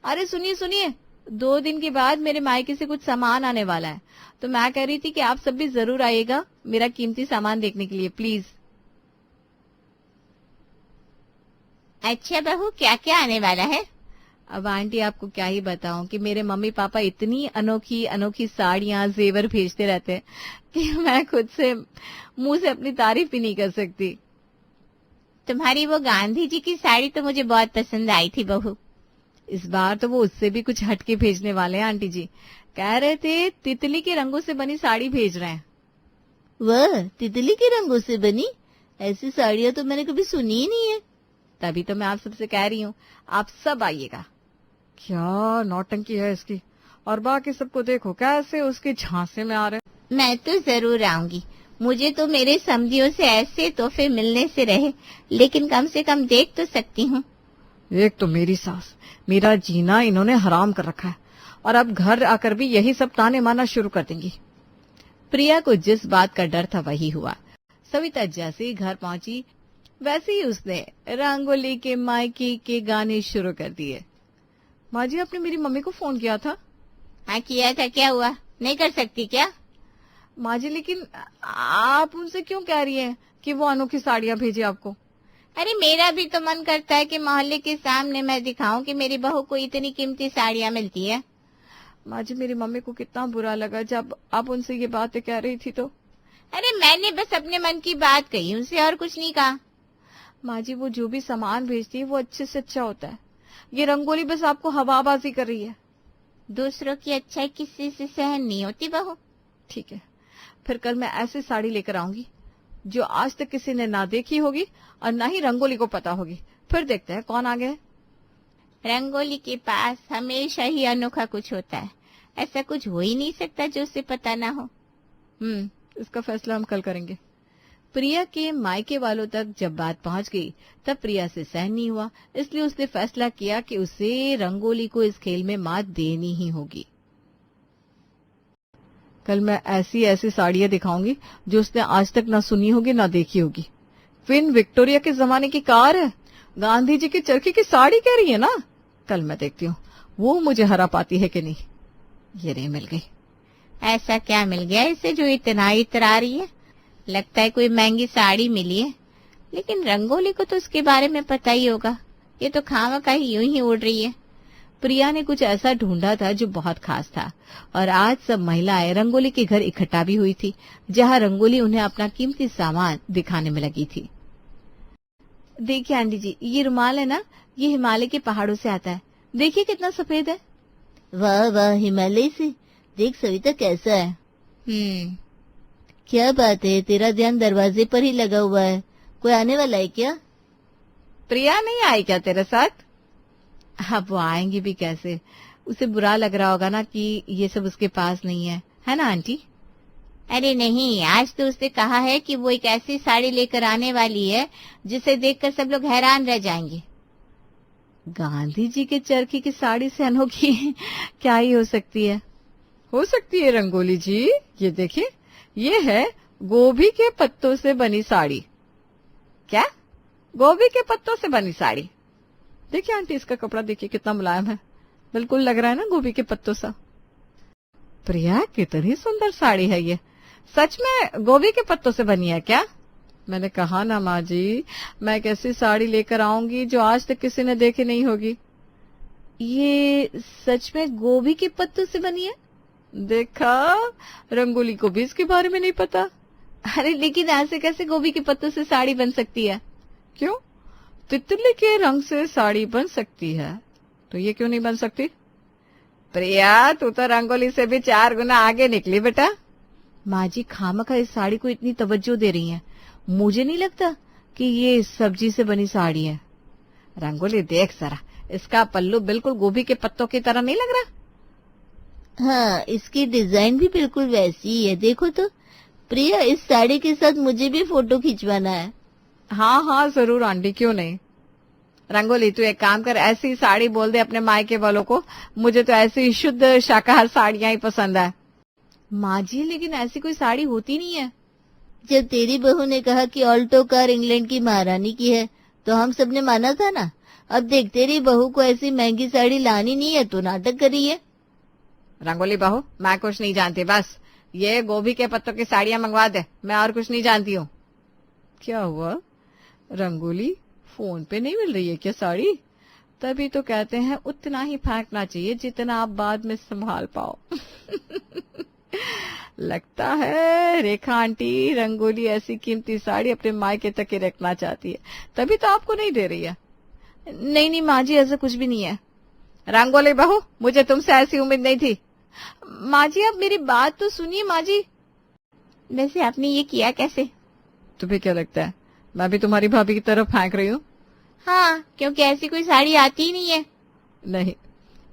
S1: अरे सुनिए सुनिए, 2 दिन के बाद मेरे मायके से कुछ सामान आने वाला है, तो मैं कह रही थी कि आप सब भी जरूर आइएगा मेरा कीमती सामान देखने के लिए, प्लीज।
S4: अच्छा बहू, क्या क्या आने वाला है?
S1: अब आंटी आपको क्या ही बताऊं कि मेरे मम्मी पापा इतनी अनोखी अनोखी साड़ियां जेवर भेजते रहते हैं कि मैं खुद से मुंह से अपनी तारीफ ही नहीं कर सकती।
S4: तुम्हारी वो गांधी जी की साड़ी तो मुझे बहुत पसंद आई थी बहू।
S1: इस बार तो वो उससे भी कुछ हटके भेजने वाले हैं आंटी जी। कह रहे थे तितली के रंगों से बनी साड़ी भेज रहे हैं।
S2: वह तितली के रंगों से बनी? ऐसी साड़ियां तो मैंने कभी सुनी ही नहीं है।
S1: तभी तो मैं आप सबसे कह रही हूँ, आप सब आइएगा।
S3: क्या नौटंकी है इसकी। और बाकी सबको देखो कैसे उसके झांसे में आ रहे हैं।
S4: मैं तो जरूर आऊंगी। मुझे तो मेरे समधियों से ऐसे तोहफे मिलने से रहे, लेकिन कम से कम देख तो सकती हूँ।
S3: एक तो मेरी सास, मेरा जीना इन्होंने हराम कर रखा है, और अब घर आकर भी यही सब ताने मारना शुरू कर देंगी।
S1: प्रिया को जिस बात का डर था वही हुआ। सविता जैसे ही घर पहुंची वैसे ही उसने रंगोली के मायके के गाने शुरू कर दिए।
S3: माँ जी, आपने मेरी मम्मी को फोन किया था?
S4: हाँ किया था, क्या हुआ? नहीं कर सकती क्या?
S3: माँ जी, लेकिन आप उनसे क्यों कह रही हैं कि वो अनोखी साड़ियाँ भेजे आपको?
S4: अरे मेरा भी तो मन करता है कि मोहल्ले के सामने मैं दिखाऊं कि मेरी बहू को इतनी कीमती साड़ियाँ मिलती है।
S3: माँ जी, मेरी मम्मी को कितना बुरा लगा जब आप उनसे ये बातें कह रही थी। तो
S4: अरे मैंने बस अपने मन की बात कही उनसे, और कुछ नहीं कहा।
S3: माँ जी, वो जो भी सामान भेजती है वो अच्छे से अच्छा होता है। ये रंगोली बस आपको हवाबाजी कर रही है।
S4: दूसरों की अच्छाई किसी से सहन नहीं होती बहू।
S3: ठीक है, फिर कल मैं ऐसी साड़ी लेकर आऊंगी जो आज तक किसी ने ना देखी होगी और ना ही रंगोली को पता होगी। फिर देखते हैं कौन आगे है।
S4: रंगोली के पास हमेशा ही अनोखा कुछ होता है। ऐसा कुछ हो ही नहीं सकता जो उसे पता ना हो।
S3: इसका फैसला हम कल करेंगे।
S1: प्रिया के मायके वालों तक जब बात पहुंच गई तब प्रिया से सहन नहीं हुआ, इसलिए उसने फैसला किया कि उसे रंगोली को इस खेल में मात देनी ही होगी।
S3: कल मैं ऐसी ऐसी साड़ियां दिखाऊंगी जो उसने आज तक ना सुनी होगी ना देखी होगी। क्वीन विक्टोरिया के जमाने की कार है, गांधी जी की चरखी की साड़ी कह रही है ना। कल मैं देखती हूँ वो मुझे हरा पाती है कि नहीं। ये रे मिल गई।
S4: ऐसा क्या मिल गया इसे जो इतना इतरा रही है? लगता है कोई महंगी साड़ी मिली है, लेकिन रंगोली को तो उसके बारे में पता ही होगा। ये तो खामखा ही यूं ही उड़ रही है।
S1: प्रिया ने कुछ ऐसा ढूंढा था जो बहुत खास था, और आज सब महिलाएं रंगोली के घर इकट्ठा भी हुई थी, जहां रंगोली उन्हें अपना कीमती सामान दिखाने में लगी थी। देखिए आंटी जी, ये रुमाल है ना, ये हिमालय के पहाड़ों से आता है। देखिए कितना सफेद है।
S2: वाह वाह, हिमालय से। देख सविता कैसा है। क्या बात है, तेरा ध्यान दरवाजे पर ही लगा हुआ है। कोई आने वाला है क्या?
S1: प्रिया नहीं आई क्या तेरे साथ? अब वो आएंगी भी कैसे? उसे बुरा लग रहा होगा ना कि ये सब उसके पास नहीं है ना आंटी?
S4: अरे नहीं, आज तो उसने कहा है कि वो एक ऐसी साड़ी लेकर आने वाली है जिसे देखकर सब लोग हैरान रह जाएंगे।
S1: गांधी जी के चरखी की साड़ी से अनोखी क्या ही हो सकती है?
S3: हो सकती है रंगोली जी। ये देखिए, ये है गोभी के पत्तों से बनी साड़ी।
S1: क्या? गोभी के पत्तों से बनी साड़ी?
S3: देखिए आंटी, इसका कपड़ा देखिए कितना मुलायम है, बिल्कुल लग रहा है ना गोभी के पत्तों सा।
S1: प्रिया, कितनी सुंदर साड़ी है ये। सच में गोभी के पत्तों से बनी है क्या?
S3: मैंने कहा ना माँ जी, मैं एक ऐसी साड़ी लेकर आऊंगी जो आज तक किसी ने देखी नहीं होगी।
S1: ये सच में गोभी के पत्तों से बनी है?
S3: देखा, रंगोली को भी इसके बारे में नहीं पता।
S1: अरे लेकिन ऐसे कैसे गोभी के पत्तों से साड़ी बन सकती है?
S3: क्यों? तितली के रंग से साड़ी बन सकती है, तो ये क्यों नहीं बन सकती?
S1: प्रिया, तू तो रंगोली से भी 4 गुना आगे निकली बेटा। माँ जी खामखा इस साड़ी को इतनी तवज्जो दे रही हैं। मुझे नहीं लगता कि ये सब्जी से बनी साड़ी है। रंगोली देख जरा, इसका पल्लू बिल्कुल गोभी के पत्तों की तरह नहीं लग रहा?
S2: हाँ, इसकी डिजाइन भी बिल्कुल वैसी ही है। देखो तो प्रिया, इस साड़ी के साथ मुझे भी फोटो खिंचवाना है।
S3: हाँ हाँ जरूर आंटी, क्यों नहीं।
S1: रंगोली, तू एक काम कर, ऐसी साड़ी बोल दे अपने मायके वालों को, मुझे तो ऐसी शुद्ध शाकाहार साड़ियां ही पसंद है। माँ जी, लेकिन ऐसी कोई साड़ी होती नहीं है।
S2: जब तेरी बहू ने कहा कि ऑल्टो कार इंग्लैंड की महारानी की है तो हम सबने माना था ना। अब देख तेरी बहू को ऐसी महंगी साड़ी लानी नहीं है तो नाटक कर रही है।
S3: रंगोली बहू, मैं कुछ नहीं जानती, बस ये गोभी के पत्तों की साड़ियां मंगवा दे, मैं और कुछ नहीं जानती हूँ। क्या हुआ रंगोली, फोन पे नहीं मिल रही है क्या साड़ी? तभी तो कहते हैं उतना ही फेंकना चाहिए जितना आप बाद में संभाल पाओ। लगता है रेखा आंटी रंगोली ऐसी कीमती साड़ी अपने मायके तक ही रखना चाहती है, तभी तो आपको नहीं दे रही है।
S1: नहीं नहीं माँ जी, ऐसा कुछ भी नहीं है।
S3: रंगोली बहू, मुझे तुमसे ऐसी उम्मीद नहीं थी।
S1: माँ जी आप मेरी बात तो सुनिए। माँ जी वैसे आपने ये किया कैसे?
S3: तुम्हें क्या लगता है मैं भी तुम्हारी भाभी की तरफ फेंक रही हूँ?
S1: हाँ, क्योंकि ऐसी कोई साड़ी आती ही नहीं है।
S3: नहीं,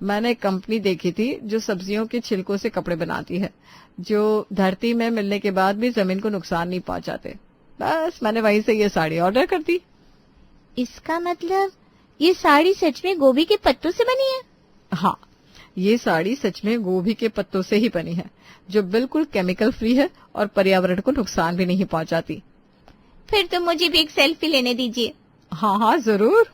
S3: मैंने एक कंपनी देखी थी जो सब्जियों के छिलकों से कपड़े बनाती है, जो धरती में मिलने के बाद भी जमीन को नुकसान नहीं पहुंचाते। बस मैंने वहीं से ये साड़ी ऑर्डर कर दी।
S1: इसका मतलब ये साड़ी सच में गोभी के पत्तों से बनी है?
S3: हाँ, ये साड़ी सच में गोभी के पत्तों से ही बनी है, जो बिल्कुल केमिकल फ्री है और पर्यावरण को नुकसान भी नहीं पहुंचाती।
S1: फिर तो मुझे भी एक सेल्फी लेने दीजिए।
S3: हाँ हाँ जरूर।